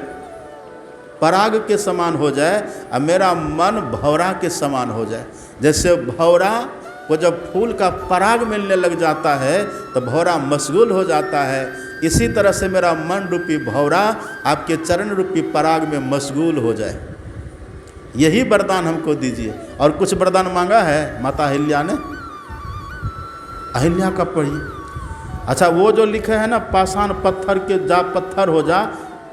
पराग के समान हो जाए, और मेरा मन भौरा के समान हो जाए। जैसे भौरा को जब फूल का पराग मिलने लग जाता है तो भौरा मशगूल हो जाता है, इसी तरह से मेरा मन रूपी भौरा आपके चरण रूपी पराग में मशगूल हो जाए। यही वरदान हमको दीजिए। और कुछ वरदान मांगा है माता अहिल्या ने? अहिल्या का पढ़िए। अच्छा, वो जो लिखे है ना पाषाण पत्थर के जा पत्थर हो जा,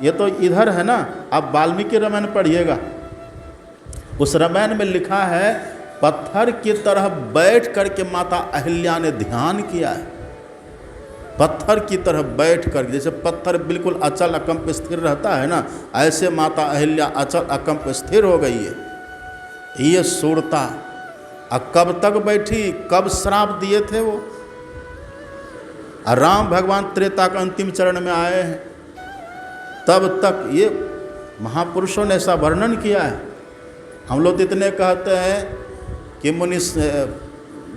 ये तो इधर है ना, आप वाल्मीकि रामायण पढ़िएगा। उस रामायण में लिखा है पत्थर की तरह बैठ करके माता अहिल्या ने ध्यान किया है। पत्थर की तरह बैठ कर, जैसे पत्थर बिल्कुल अचल अकंप स्थिर रहता है ना, ऐसे माता अहिल्या अचल अकंप स्थिर हो गई है। ये सूरता कब तक बैठी, कब श्राप दिए थे वो। राम भगवान त्रेता का अंतिम चरण में आए हैं, तब तक ये महापुरुषों ने ऐसा वर्णन किया है। हम लोग इतने कहते हैं कि मुनि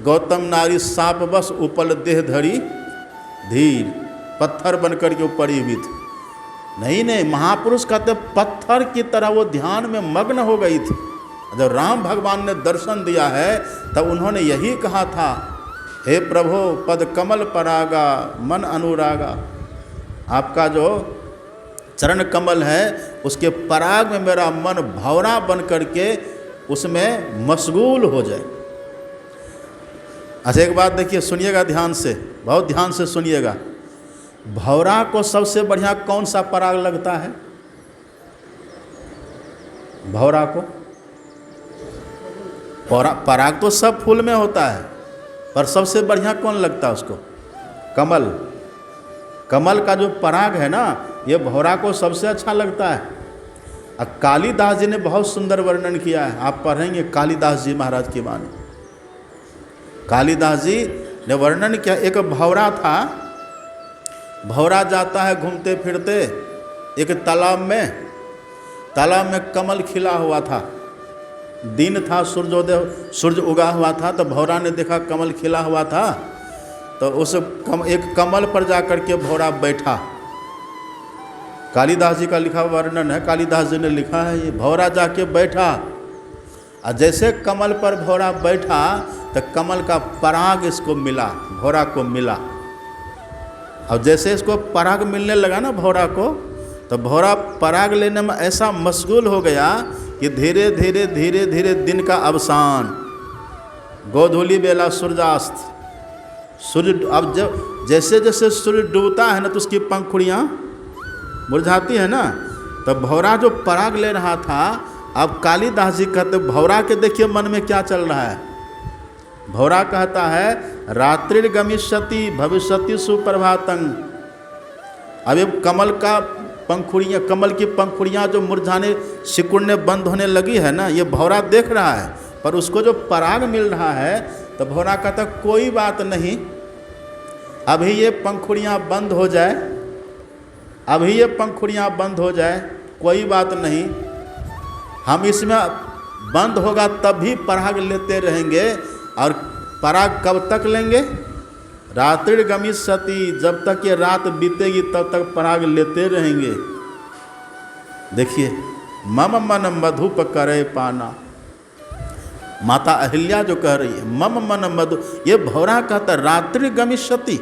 गौतम नारी साप बस उपल देह धरी धीर, पत्थर बनकर के ऊपर हुई थी। नहीं, महापुरुष कहते पत्थर की तरह वो ध्यान में मग्न हो गई थी। जब राम भगवान ने दर्शन दिया है तब उन्होंने यही कहा था, हे प्रभु पद कमल परागा मन अनुरागा। आपका जो चरण कमल है उसके पराग में मेरा मन भंवरा बन करके उसमें मशगूल हो जाए। अच्छा, एक बात देखिए, सुनिएगा ध्यान से, बहुत ध्यान से सुनिएगा। भंवरा को सबसे बढ़िया कौन सा पराग लगता है? भंवरा को पराग तो सब फूल में होता है, पर सबसे बढ़िया कौन लगता है उसको? कमल। कमल का जो पराग है ना, ये भंवरा को सबसे अच्छा लगता है। कालिदास जी ने बहुत सुंदर वर्णन किया है, आप पढ़ेंगे कालिदास जी महाराज की वाणी। कालिदास जी ने वर्णन किया, एक भंवरा था, भंवरा जाता है घूमते फिरते एक तालाब में कमल खिला हुआ था। दिन था, सूर्य उगा हुआ था, तो भंवरा ने देखा कमल खिला हुआ था, तो उस एक कमल पर जाकर के भंवरा बैठा। कालिदास जी का लिखा वर्णन है, कालिदास जी ने लिखा है, ये भंवरा जाके बैठा, और जैसे कमल पर भंवरा बैठा तो कमल का पराग इसको मिला, भंवरा को मिला। और जैसे इसको पराग मिलने लगा ना भंवरा को, तो भंवरा पराग लेने में ऐसा मशगूल हो गया कि धीरे धीरे दिन का अवसान, गोधूली बेला सूर्यास्त, सूर्य अब जब जैसे सूर्य डूबता है ना तो उसकी पंखुड़ियाँ मुरझाती है ना, तो भंवरा जो पराग ले रहा था, अब कालिदास जी कहते भंवरा के देखिए मन में क्या चल रहा है। भंवरा कहता है रात्रि गमिष्यति भविष्यति सुप्रभातं। अब ये कमल का पंखुड़ियाँ, कमल की पंखुड़ियाँ जो मुरझाने सिकुड़ने बंद होने लगी है ना, ये भंवरा देख रहा है, पर उसको जो पराग मिल रहा है तो भंवरा कहता कोई बात नहीं, अभी ये पंखुड़ियाँ बंद हो जाए, अभी ये पंखुड़ियाँ बंद हो जाए, कोई बात नहीं, हम इसमें बंद होगा तब भी पराग लेते रहेंगे। और पराग कब तक लेंगे? रात्रि गमिष्यति, जब तक ये रात बीतेगी तब तक पराग लेते रहेंगे। देखिए, मम मन मधुप करे पाना, माता अहिल्या जो कह रही है मम मन मधु, ये भंवरा कहता रात्रि गमिष्यति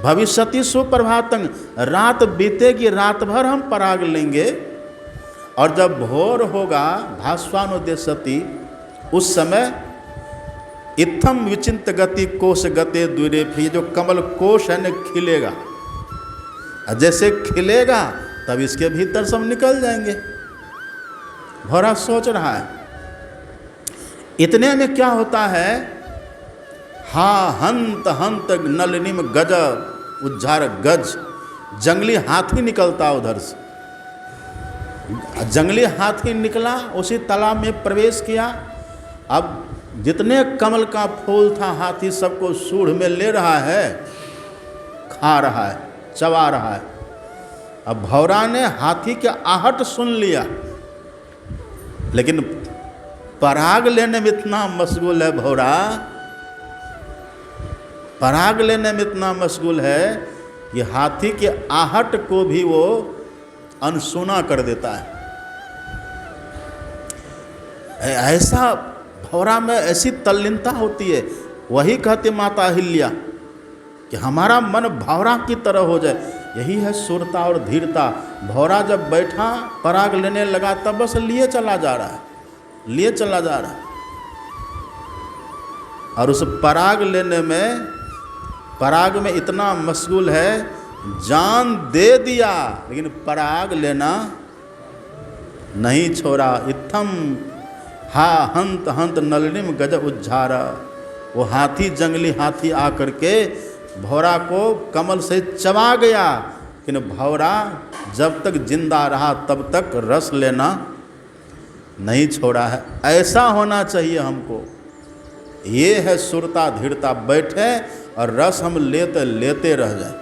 भविष्यति सुप्रभातं, रात बीतेगी, रात भर हम पराग लेंगे, और जब भोर होगा भास्वानुदेशति, उस समय इत्थम विचिंत गति कोश गते द्विरे, फिर जो कमल कोश है न खिलेगा, जैसे खिलेगा तब इसके भीतर सब निकल जाएंगे। भंवरा सोच रहा है। इतने में क्या होता है, हा हंत हंत नलिनीम गज उज्झार गज, जंगली हाथी निकलता उधर से। जंगली हाथी निकला, उसी तालाब में प्रवेश किया। अब जितने कमल का फूल था हाथी सबको सूंढ़ में ले रहा है, खा रहा है, चबा रहा है। अब भंवरा ने हाथी के आहट सुन लिया, लेकिन पराग लेने में इतना मशगूल है भंवरा, पराग लेने में इतना मशगूल है कि हाथी के आहट को भी वो अनसुना कर देता है। ऐसा भंवरा में ऐसी तल्लीनता होती है। वही कहते माता अहिल्या कि हमारा मन भंवरा की तरह हो जाए। यही है सुरता और धीरता। भंवरा जब बैठा पराग लेने लगा तब बस लिए चला जा रहा है, लिए चला जा रहा है। और उस पराग लेने में पराग में इतना मशगूल है, जान दे दिया लेकिन पराग लेना नहीं छोड़ा। इत्थम हा हंत हंत नलिनीम गज उज्झारा। वो हाथी, जंगली हाथी आकर के भौरा को कमल से चबा गया, लेकिन भौरा जब तक जिंदा रहा तब तक रस लेना नहीं छोड़ा है। ऐसा होना चाहिए हमको। ये है सुरता धीरता, बैठे और रस हम लेते लेते रह जाएं।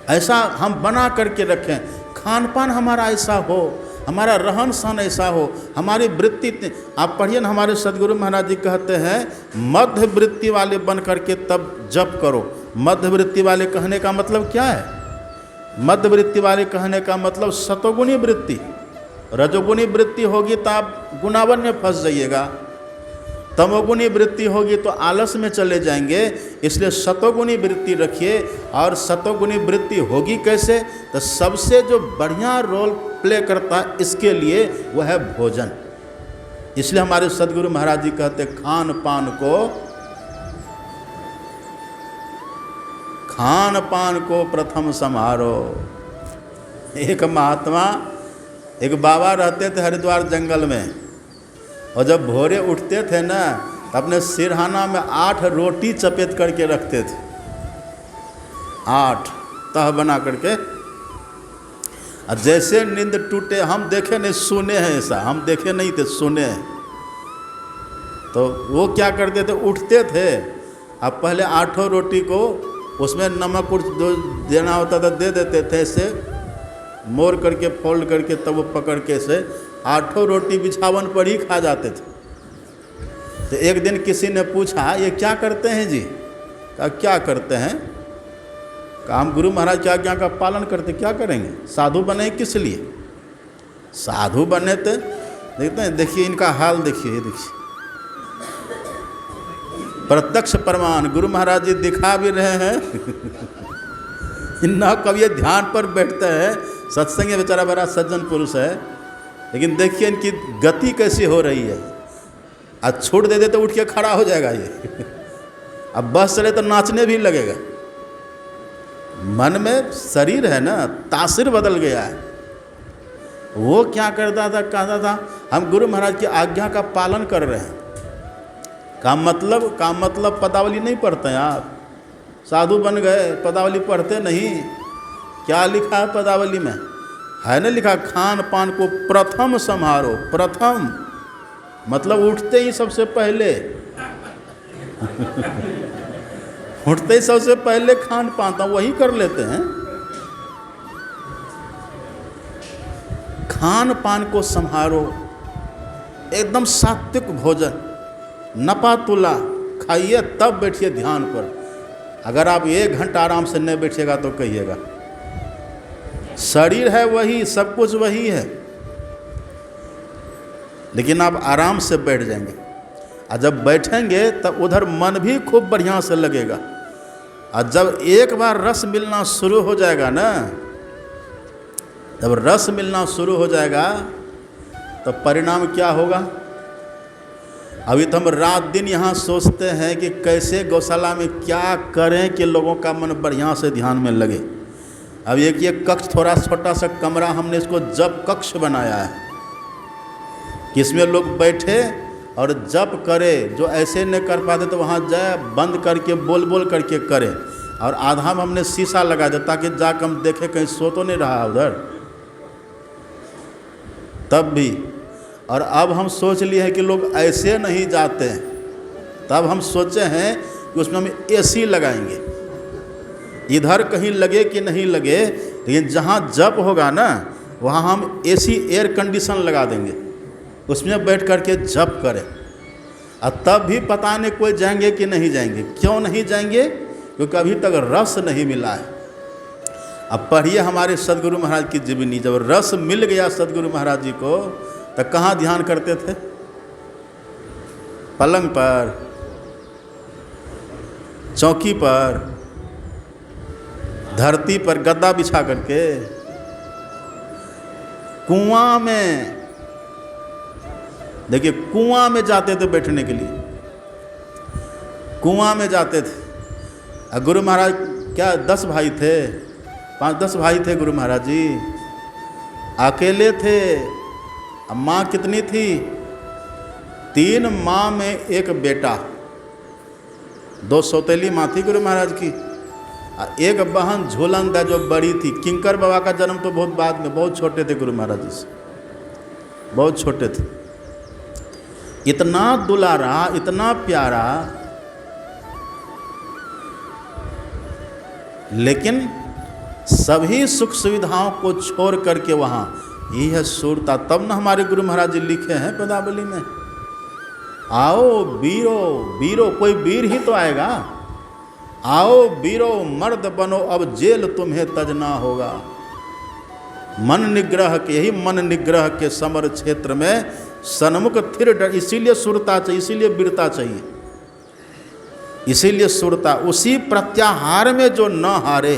ऐसा हम बना करके रखें, खान पान हमारा ऐसा हो, हमारा रहन सहन ऐसा हो, हमारी वृत्ति। आप पढ़िए ना, हमारे सदगुरु महाराज जी कहते हैं मध्य वृत्ति वाले बन करके तब जप करो। मध्य वृत्ति वाले कहने का मतलब क्या है? मध्य वृत्ति वाले कहने का मतलब सतोगुणी वृत्ति। रजोगुणी वृत्ति होगी तो आप गुनावन में फंस जाइएगा, तमोगुणी वृत्ति होगी तो आलस में चले जाएंगे। इसलिए सतोगुणी वृत्ति रखिए। और सतोगुणी वृत्ति होगी कैसे? तो सबसे जो बढ़िया रोल प्ले करता है इसके लिए वह है भोजन। इसलिए हमारे सदगुरु महाराज जी कहते खान पान को प्रथम समारो। एक महात्मा, एक बाबा रहते थे हरिद्वार जंगल में, और जब भोरे उठते थे ना तो अपने सिरहाना में 8 रोटी चपेट करके रखते थे, 8 तह बना करके। और जैसे नींद टूटे, हम देखे नहीं सुने हैं ऐसा, हम देखे नहीं थे सुने हैं, तो वो क्या करते थे, उठते थे, अब पहले 8 रोटी को उसमें नमक कुछ देना होता था दे देते थे, ऐसे मोड़ करके फोल्ड करके तब वो पकड़ के से 8 रोटी बिछावन पर ही खा जाते थे। तो एक दिन किसी ने पूछा ये क्या करते हैं जी? कहा क्या करते हैं? कहा हम गुरु महाराज की आज्ञा का पालन करते। क्या करेंगे? साधु बने किस लिए? साधु बने थे, देखते हैं, देखिए इनका हाल देखिए, ये देखिए प्रत्यक्ष प्रमाण गुरु महाराज जी दिखा भी रहे हैं ना। कभी ध्यान पर बैठते हैं, सत्संग बेचारा बड़ा सज्जन पुरुष है, लेकिन देखिए इनकी गति कैसी हो रही है। आज छोड़ दे तो उठ के खड़ा हो जाएगा ये अब बस चले तो नाचने भी लगेगा। मन में शरीर है ना, तासीर बदल गया है। वो क्या करता था, कहता था हम गुरु महाराज की आज्ञा का पालन कर रहे हैं। का मतलब पदावली नहीं पढ़ते हैं आप? साधु बन गए, पदावली पढ़ते नहीं। क्या लिखा है पदावली में? है ना लिखा खान पान को प्रथम संहारो। प्रथम मतलब उठते ही सबसे पहले उठते ही सबसे पहले खान पान था वही कर लेते हैं। खान पान को संहारो, एकदम सात्विक भोजन, नपा तुला खाइए तब बैठिए ध्यान पर। अगर आप 1 घंटा आराम से नहीं बैठिएगा तो कहिएगा। शरीर है वही, सब कुछ वही है, लेकिन आप आराम से बैठ जाएंगे। और जब बैठेंगे तब उधर मन भी खूब बढ़िया से लगेगा। और जब एक बार रस मिलना शुरू हो जाएगा ना, जब रस मिलना शुरू हो जाएगा तो परिणाम क्या होगा? अभी तो हम रात दिन यहाँ सोचते हैं कि कैसे गौशाला में क्या करें कि लोगों का मन बढ़िया से ध्यान में लगे। अब एक ये कक्ष, थोड़ा छोटा सा कमरा, हमने इसको जप कक्ष बनाया है कि इसमें लोग बैठे और जप करे। जो ऐसे नहीं कर पाते तो वहाँ जाए, बंद करके बोल बोल करके करे। और आधा में हमने शीशा लगा दिया ताकि जाकर हम देखें कहीं सो तो नहीं रहा उधर। तब भी, और अब हम सोच लिए हैं कि लोग ऐसे नहीं जाते हैं, तब हम सोचे हैं कि उसमें हम एसी लगाएंगे। इधर कहीं लगे कि नहीं लगे, लेकिन जहाँ जप होगा ना वहाँ हम एसी एयर कंडीशन लगा देंगे, उसमें बैठ करके जप करें। और तब भी पता नहीं कोई जाएंगे कि नहीं जाएंगे। क्यों नहीं जाएंगे? क्योंकि अभी तक रस नहीं मिला है। अब पढ़िए हमारे सदगुरु महाराज की जीवनी। जब रस मिल गया सदगुरु महाराज जी को तो कहाँ ध्यान करते थे? पलंग पर, चौकी पर, धरती पर गद्दा बिछा करके, कुआं में। देखिए कुआं में जाते थे बैठने के लिए, कुआं में जाते थे। गुरु महाराज क्या 10 भाई थे? 5-10 भाई थे गुरु महाराज जी, अकेले थे। अब माँ कितनी थी? 3 माँ में 1 बेटा, 2 सौतेली माँ थी गुरु महाराज की, और 1 बहन झोलंदा जो बड़ी थी। किंकर बाबा का जन्म तो बहुत बाद में, बहुत छोटे थे गुरु महाराज जी से, बहुत छोटे थे। इतना दुलारा, इतना प्यारा, लेकिन सभी सुख सुविधाओं को छोड़ करके वहाँ, यही है सूरता। तब न हमारे गुरु महाराज जी लिखे हैं पदावली में, आओ वीरो वीरो, कोई वीर ही तो आएगा। आओ वीरो मर्द बनो, अब जेल तुम्हें तजना होगा। मन निग्रह के, यही मन निग्रह के समर क्षेत्र में सन्मुख थिर डर। इसीलिए सुरता चाहिए, इसीलिए वीरता चाहिए, इसीलिए सुरता। उसी प्रत्याहार में जो न हारे,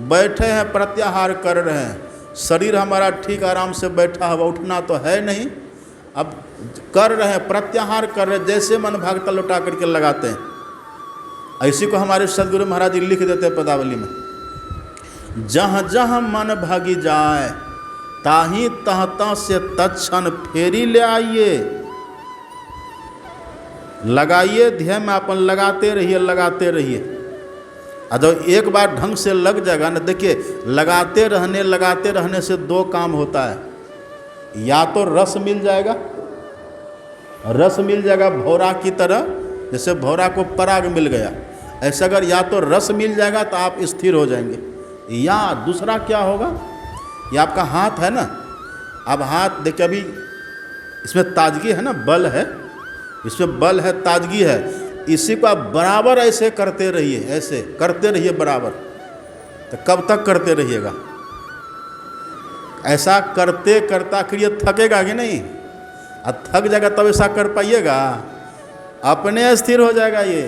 बैठे हैं प्रत्याहार कर रहे हैं, शरीर हमारा ठीक आराम से बैठा हुआ, उठना तो है नहीं, अब कर रहे हैं, प्रत्याहार कर रहे हैं, जैसे मन भागता लौटा करके लगाते हैं। ऐसी को हमारे सदगुरु महाराज जी लिख देते हैं पदावली में, जहाँ जहाँ मन भागी जाए, ताही तहता से तत्क्षण फेरी ले आइए। लगाइए ध्येय में, अपन लगाते रहिए, लगाते रहिए। जब एक बार ढंग से लग जाएगा ना, देखिए लगाते रहने से 2 काम होता है। या तो रस मिल जाएगा, रस मिल जाएगा भौरा की तरह, जैसे भौरा को पराग मिल गया, ऐसा अगर या तो रस मिल जाएगा तो आप स्थिर हो जाएंगे, या दूसरा क्या होगा, ये आपका हाथ है ना, अब हाथ देखिए, अभी इसमें ताजगी है ना, बल है, इसमें बल है, ताजगी है, इसी को आप बराबर ऐसे करते रहिए, ऐसे करते रहिए बराबर। तो कब तक करते रहिएगा? ऐसा करते करता आखिर ये थकेगा कि नहीं? अब थक जाएगा तब ऐसा कर पाइएगा? अपने स्थिर हो जाएगा, ये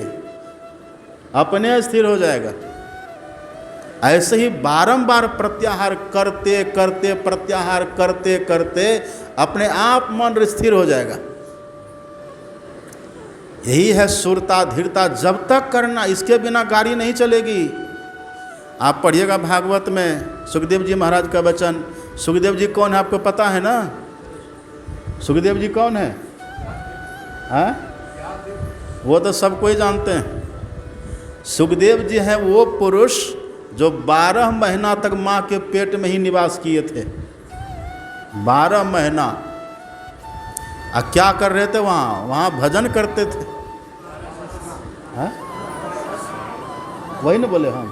अपने स्थिर हो जाएगा। ऐसे ही बारंबार प्रत्याहार करते करते, प्रत्याहार करते करते अपने आप मन स्थिर हो जाएगा। यही है सुरता, धीरता, जब तक करना, इसके बिना गाड़ी नहीं चलेगी। आप पढ़िएगा भागवत में सुखदेव जी महाराज का वचन। सुखदेव जी कौन है आपको पता है ना? सुखदेव जी कौन है? हाँ, वो तो सब कोई जानते हैं। सुखदेव जी हैं वो पुरुष जो 12 महीना तक माँ के पेट में ही निवास किए थे। 12 महीना। क्या कर रहे थे वहाँ भजन करते थे। हाँ, वही ना बोले हम,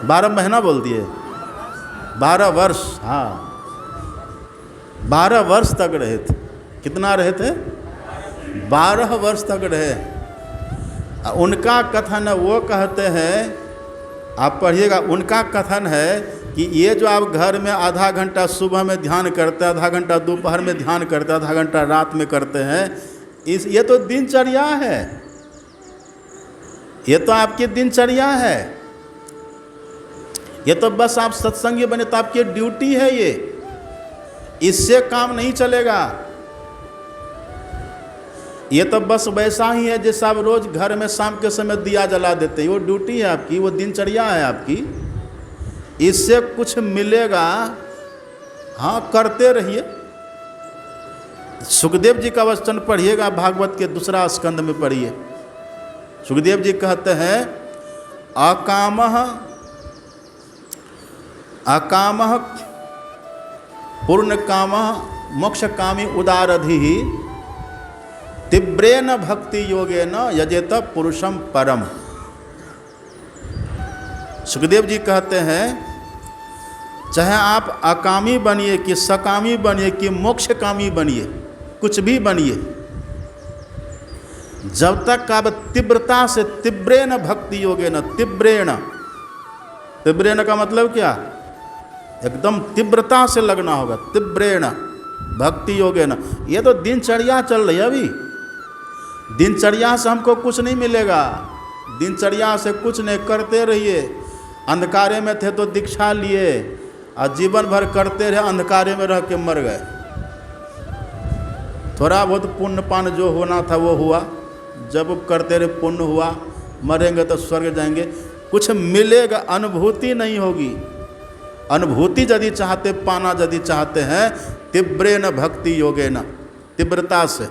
12 महीना बोल दिए, 12 वर्ष। हाँ, 12 वर्ष तक रहे थे। कितना रहे थे? 12 वर्ष तक रहे। उनका कथन है, वो कहते हैं, आप पढ़िएगा, उनका कथन है कि ये जो आप घर में आधा घंटा सुबह में ध्यान करते हैं, आधा घंटा दोपहर में ध्यान करते हैं, आधा घंटा रात में करते हैं, ये तो दिनचर्या है, ये तो आपकी दिनचर्या है। ये तो बस आप सत्संगी बने तो आपकी ड्यूटी है ये, इससे काम नहीं चलेगा। ये तो बस वैसा ही है जैसे आप रोज घर में शाम के समय दिया जला देते हैं, वो ड्यूटी है आपकी, वो दिनचर्या है आपकी, इससे कुछ मिलेगा? हाँ, करते रहिए। सुखदेव जी का वचन पढ़िएगा, भागवत के 2 स्कंद में पढ़िए। सुखदेव जी कहते हैं, अकामः अकामः पूर्ण कामः मोक्ष कामी उदारधि तीव्रेन भक्ति योगेन यजेत पुरुषम परम। सुखदेव जी कहते हैं, चाहे आप अकामी बनिए कि सकामी बनिए कि मोक्षकामी बनिए, कुछ भी बनिए, जब तक आप तीव्रता से, तीव्रेन भक्ति योगेन, तीव्रेन, तीव्रेन का मतलब क्या? एकदम तीव्रता से लगना होगा, तीव्रेन भक्ति योगेन। ये तो दिनचर्या चल रही है अभी, दिनचर्या से हमको कुछ नहीं मिलेगा, दिनचर्या से कुछ नहीं, करते रहिए। अंधकारे में थे तो दीक्षा लिए और जीवन भर करते रहे, अंधकारे में रह के मर गए। थोड़ा बहुत पुण्य पान जो होना था वो हुआ, जब करते रहे पुण्य हुआ, मरेंगे तो स्वर्ग जाएंगे, कुछ मिलेगा, अनुभूति नहीं होगी। अनुभूति यदि चाहते, पाना यदि चाहते हैं, तीव्रेन भक्ति योगेन, तीव्रता से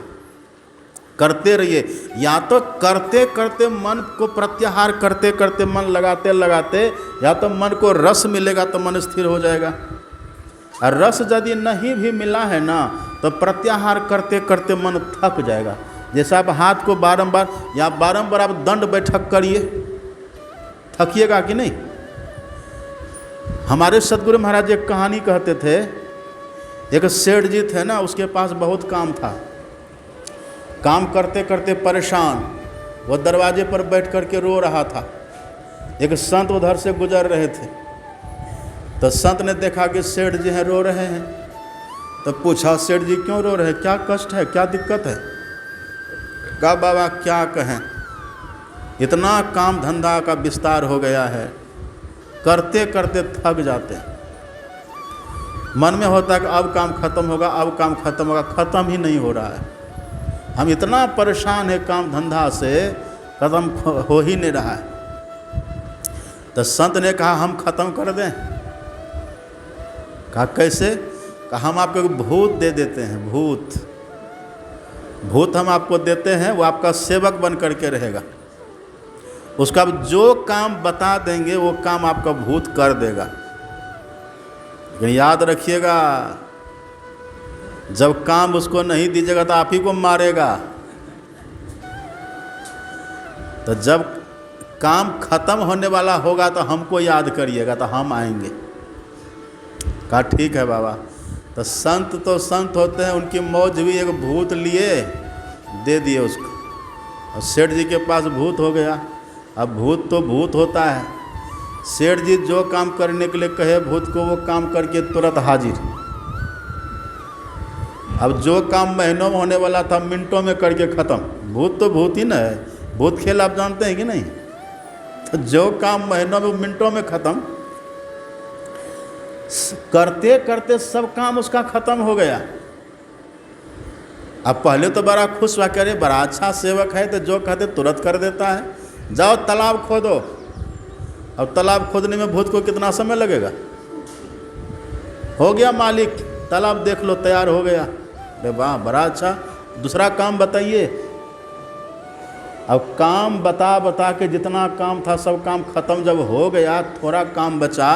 करते रहिए। या तो करते करते मन को प्रत्याहार करते करते, मन लगाते लगाते, या तो मन को रस मिलेगा तो मन स्थिर हो जाएगा। और रस यदि नहीं भी मिला है ना, तो प्रत्याहार करते करते मन थक जाएगा। जैसे आप हाथ को बारंबार या बारंबार आप दंड बैठक करिए, थकिएगा कि नहीं। हमारे सदगुरु महाराज एक कहानी कहते थे। एक सेठ जी थे ना, उसके पास बहुत काम था, काम करते करते परेशान, वो दरवाजे पर बैठ कर के रो रहा था। एक संत उधर से गुजर रहे थे, तो संत ने देखा कि सेठ जी हैं रो रहे हैं, तो पूछा सेठ जी क्यों रो रहे हैं, क्या कष्ट है, क्या दिक्कत है। कहा बाबा क्या कहें, इतना काम धंधा का विस्तार हो गया है, करते करते थक जाते हैं। मन में होता है कि अब काम खत्म होगा, अब काम खत्म होगा, खत्म ही नहीं हो रहा है। हम इतना परेशान है काम धंधा से, खत्म हो ही नहीं रहा है। तो संत ने कहा हम खत्म कर दें। कहा कैसे। कहा हम आपको भूत दे देते हैं, भूत हम आपको देते हैं, वो आपका सेवक बन करके रहेगा। उसका जो काम बता देंगे वो काम आपका भूत कर देगा। लेकिन याद रखिएगा, जब काम उसको नहीं दीजिएगा तो आप ही को मारेगा। तो जब काम खत्म होने वाला होगा तो हमको याद करिएगा, तो हम आएंगे। कहा ठीक है बाबा। तो संत होते हैं, उनकी मौज हुई, एक भूत लिए दे दिए उसको, और सेठ जी के पास भूत हो गया। अब भूत तो भूत होता है, सेठ जी जो काम करने के लिए कहे भूत को, वो काम करके तुरंत हाजिर। अब जो काम महीनों में होने वाला था मिनटों में करके ख़त्म। भूत तो भूत ही ना है, भूत खेल आप जानते हैं कि नहीं। तो जो काम महीनों में मिनटों में ख़त्म, करते करते सब काम उसका ख़त्म हो गया। अब पहले तो बड़ा खुश हुआ, करे बड़ा अच्छा सेवक है, तो जो कहते तुरंत कर देता है। जाओ तालाब खोदो। अब तालाब खोदने में भूत को कितना समय लगेगा। हो गया मालिक, तालाब देख लो तैयार हो गया। अरे वाह बड़ा अच्छा, दूसरा काम बताइए। अब काम बता बता के जितना काम था सब काम खत्म जब हो गया, थोड़ा काम बचा।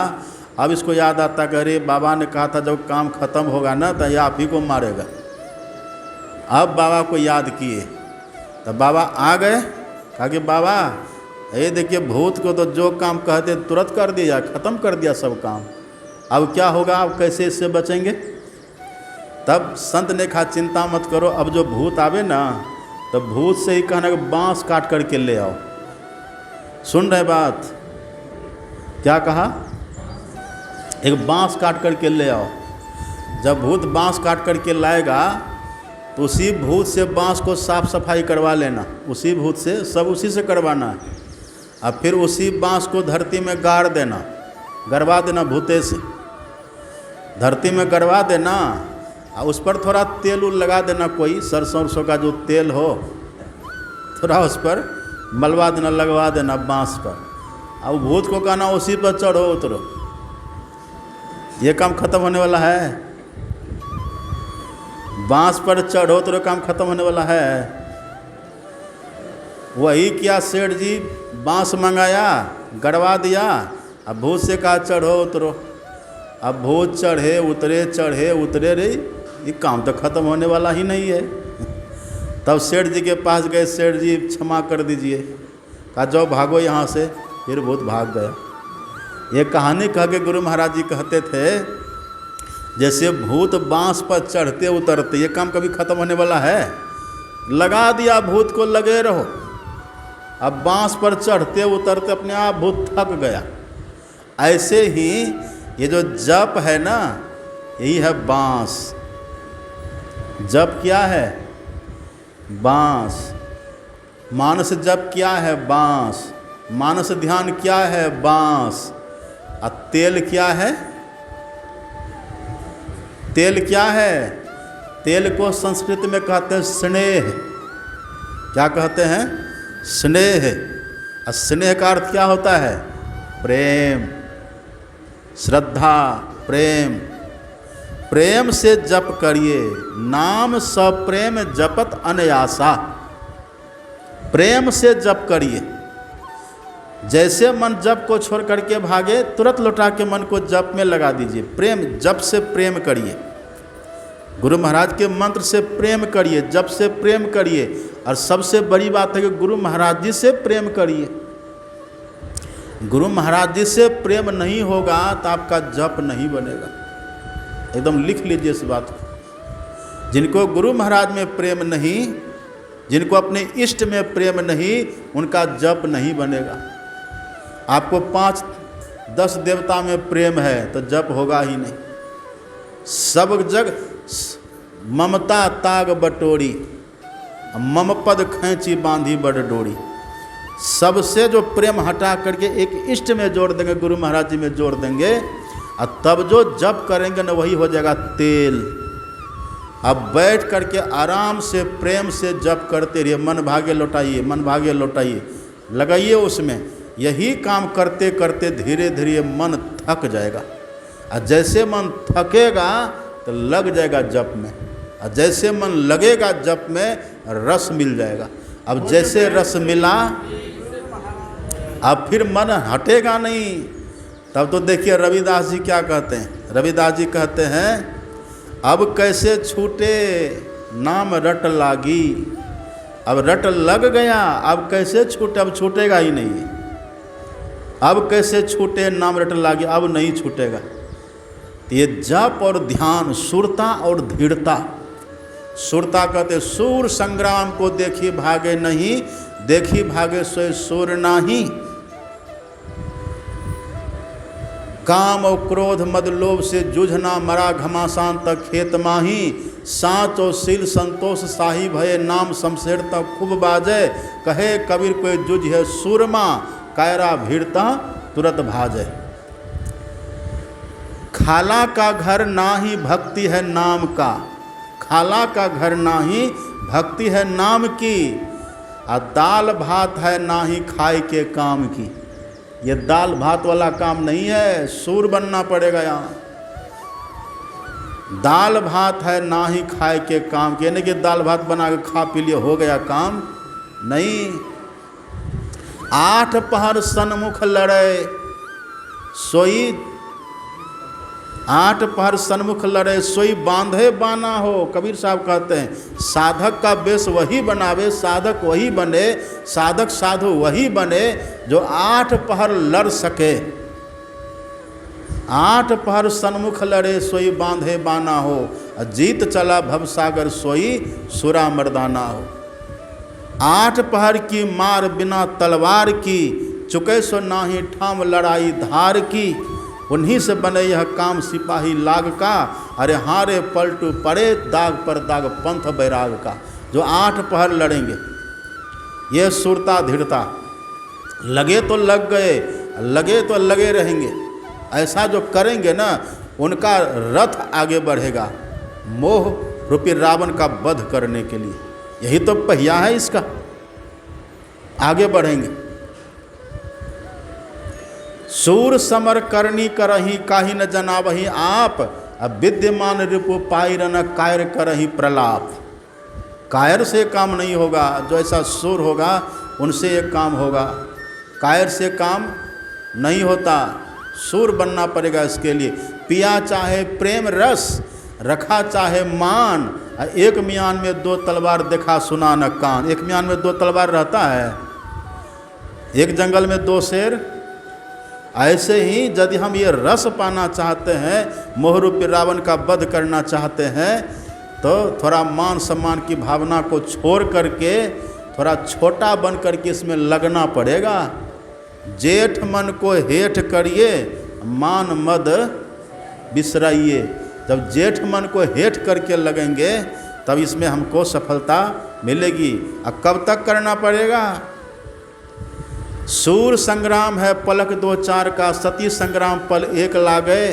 अब इसको याद आता कि अरे बाबा ने कहा था जब काम खत्म होगा ना तो ये आप ही को मारेगा। अब बाबा को याद किए, तो बाबा आ गए। कहा कि बाबा ये देखिए भूत को तो जो काम कहते तुरंत कर दिया, ख़त्म कर दिया सब काम। अब क्या होगा, अब कैसे इससे बचेंगे। तब संत ने कहा चिंता मत करो, अब जो भूत आवे ना तो भूत से ही कहना कि बाँस काट करके ले आओ। सुन रहे बात, क्या कहा, एक बाँस काट करके ले आओ। जब भूत बाँस काट करके लाएगा तो उसी भूत से बाँस को साफ सफाई करवा लेना, उसी भूत से सब उसी से करवाना है। अब फिर उसी बाँस को धरती में गाड़ देना, गड़वा देना भूते से, धरती में गड़वा देना। और उस पर थोड़ा तेल उल लगा देना, कोई सरसों का जो तेल हो थोड़ा उस पर मलवा देना, लगवा देना बाँस पर। अब भूत को कहना उसी पर चढ़ो उतरो, ये काम खत्म होने वाला है। बाँस पर चढ़ो तो काम खत्म होने वाला है। वही किया सेठ जी, बाँस मंगाया, गड़वा दिया। अब भूत से कहा चढ़ो उतरो। अब भूत चढ़े उतरे रे, ये काम तो खत्म होने वाला ही नहीं है। तब सेठ जी के पास गए, सेठ जी क्षमा कर दीजिए। कहा जाओ भागो यहाँ से। फिर भूत भाग गया। ये कहानी कह के गुरु महाराज जी कहते थे, जैसे भूत बाँस पर चढ़ते उतरते, ये काम कभी खत्म होने वाला है। लगा दिया भूत को, लगे रहो। अब बाँस पर चढ़ते उतरते अपने आप भूत थक गया। ऐसे ही ये जो जप है ना, यही है बाँस। जप क्या है, बाँस। मानस जप क्या है, बाँस। मानस ध्यान क्या है, बाँस। और तेल क्या है, तेल क्या है, तेल को संस्कृत में कहते हैं स्नेह। क्या कहते हैं, स्नेह। और स्नेह का अर्थ क्या होता है? प्रेम, श्रद्धा, प्रेम। प्रेम से जप करिए, नाम सप्रेम जपत अनयासा। प्रेम से जप करिए। जैसे मन जप को छोड़ करके भागे, तुरंत लौटा के मन को जप में लगा दीजिए। प्रेम, जप से प्रेम करिए, गुरु महाराज के मंत्र से प्रेम करिए, जप से प्रेम करिए। और सबसे बड़ी बात है कि गुरु महाराज जी से प्रेम करिए। गुरु महाराज जी से प्रेम नहीं होगा तो आपका जप नहीं बनेगा। एकदम लिख लीजिए इस बात को। जिनको गुरु महाराज में प्रेम नहीं, जिनको अपने इष्ट में प्रेम नहीं, उनका जप नहीं बनेगा। आपको 5-10 देवता में प्रेम है तो जप होगा ही नहीं। सब जग ममता ताग बटोरी, मम पद खैंची बांधी बड़ डोरी। सबसे जो प्रेम हटा करके एक इष्ट में जोड़ देंगे, गुरु महाराज जी में जोड़ देंगे, और तब जो जप करेंगे ना वही हो जाएगा तेल। अब बैठ करके आराम से प्रेम से जप करते रहिए। मन भागे लौटाइए, मन भागे लौटाइए, लगाइए उसमें। यही काम करते करते धीरे धीरे मन थक जाएगा। और जैसे मन थकेगा तो लग जाएगा जप में, और जैसे मन लगेगा जप में रस मिल जाएगा। अब जैसे रस मिला, अब फिर मन हटेगा नहीं। तब तो देखिए रविदास जी क्या कहते हैं। रविदास जी कहते हैं, अब कैसे छूटे नाम रट लागी। अब रट लग गया, अब कैसे छूटे? अब छूटेगा ही नहीं। अब कैसे छूटे नाम रट लागी, अब नहीं छूटेगा। तो ये जप और ध्यान, सुरता और धीरता। सुरता कहते सूर संग्राम को देखी भागे नहीं, देखी भागे सोई सूर नाही। काम और क्रोध मद लोभ से जूझना, मरा घमासान तक खेत माही। साँच और सील संतोष साही भये, नाम शमशेर तक खूब बाजे। कहे कबीर कोई जुझ है सूरमा, कायरा भीड़ता तुरंत भाजे। खाला का घर ना ही भक्ति है नाम का, खाला का घर ना ही भक्ति है नाम की। और दाल भात है ना ही खाए के काम की। ये दाल भात वाला काम नहीं है, सूर बनना पड़ेगा यहाँ। दाल भात है ना ही खाए के काम की, यानी कि दाल भात बना के खा पी लिए हो गया काम नहीं। 8 पहर सन्मुख लड़े सोई, 8 पहर सन्मुख लड़े सोई बांधे बाना हो। कबीर साहब कहते हैं, साधक का बेस वही बनावे, साधक वही बने, साधक साधु वही बने जो 8 पहर लड़ सके। 8 पहर सन्मुख लड़े सोई बांधे बाना हो, जीत चला भवसागर सोई सुरा मर्दाना हो। 8 पहर की मार बिना तलवार की, चुके सो नाही ठाम लड़ाई धार की। उन्हीं से बने यह काम सिपाही लाग का, अरे हारे पलटू पड़े दाग पर दाग पंथ बैराग का। जो 8 पहर लड़ेंगे, ये सुरता धीरता। लगे तो लग गए, लगे तो लगे रहेंगे। ऐसा जो करेंगे ना, उनका रथ आगे बढ़ेगा मोह रूपी रावण का वध करने के लिए। यही तो पहिया है इसका, आगे बढ़ेंगे। सूर समर करनी करही काहि न जनावही आप, अब विद्यमान रिपु पाई रन कायर करही प्रलाप। कायर से काम नहीं होगा, जो ऐसा सूर होगा उनसे एक काम होगा। कायर से काम नहीं होता, सूर बनना पड़ेगा इसके लिए। पिया चाहे प्रेम रस, रखा चाहे मान, एक मियान में 2 तलवार देखा सुना न कान। एक मियान में 2 तलवार रहता है, एक जंगल में 2 शेर। ऐसे ही यदि हम ये रस पाना चाहते हैं, मोह रूपी रावण का वध करना चाहते हैं, तो थोड़ा मान सम्मान की भावना को छोड़ करके थोड़ा छोटा बन करके इसमें लगना पड़ेगा। जेठ मन को हेठ करिए, मान मद बिसराइए। जब जेठ मन को हेठ करके लगेंगे तब इसमें हमको सफलता मिलेगी। और कब तक करना पड़ेगा? सूर संग्राम है पलक 2-4 का, सती संग्राम पल 1 लागे।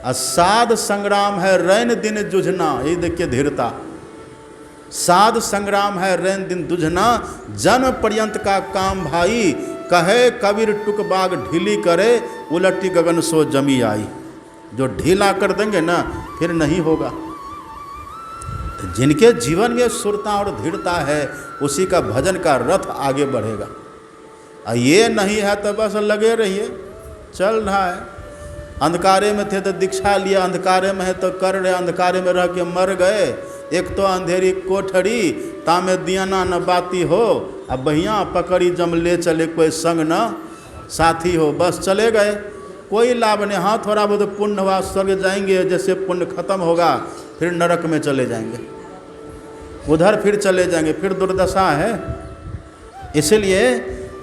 असाध संग्राम है रैन दिन जुझना। ये देखिए धीरता। साध संग्राम है रैन दिन दुझना, जन्म पर्यंत का काम भाई, कहे कबीर टुक बाग ढीली करे, उलटी गगन सो जमी आई। जो ढीला कर देंगे ना फिर नहीं होगा। तो जिनके जीवन में सुरता और धीरता है उसी का भजन का रथ आगे बढ़ेगा। ये नहीं है तो बस लगे रहिए, चल रहा है। अंधकारे में थे तो दीक्षा लिया, अंधकारे में है तो कर रहे, अंधकारे में रह के मर गए। एक तो अंधेरी कोठरी तामे दियाना न बाती हो, अब बहिया पकड़ी जम ले चले कोई संग न साथी हो, बस चले गए, कोई लाभ नहीं। हाँ थोड़ा बहुत पुण्य हुआ स्वर्ग जाएंगे, जैसे पुण्य खत्म होगा फिर नरक में चले जाएंगे, उधर फिर चले जाएंगे, फिर दुर्दशा है। इसलिए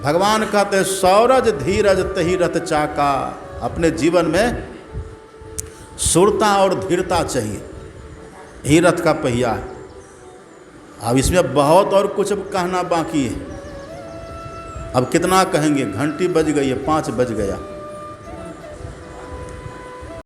भगवान कहते सौरज धीरज तही रथ चाका। अपने जीवन में सुरता और धीरता चाहिए, ही रथ का पहिया है। अब इसमें बहुत और कुछ कहना बाकी है, अब कितना कहेंगे, घंटी बज गई है, 5 बज गया।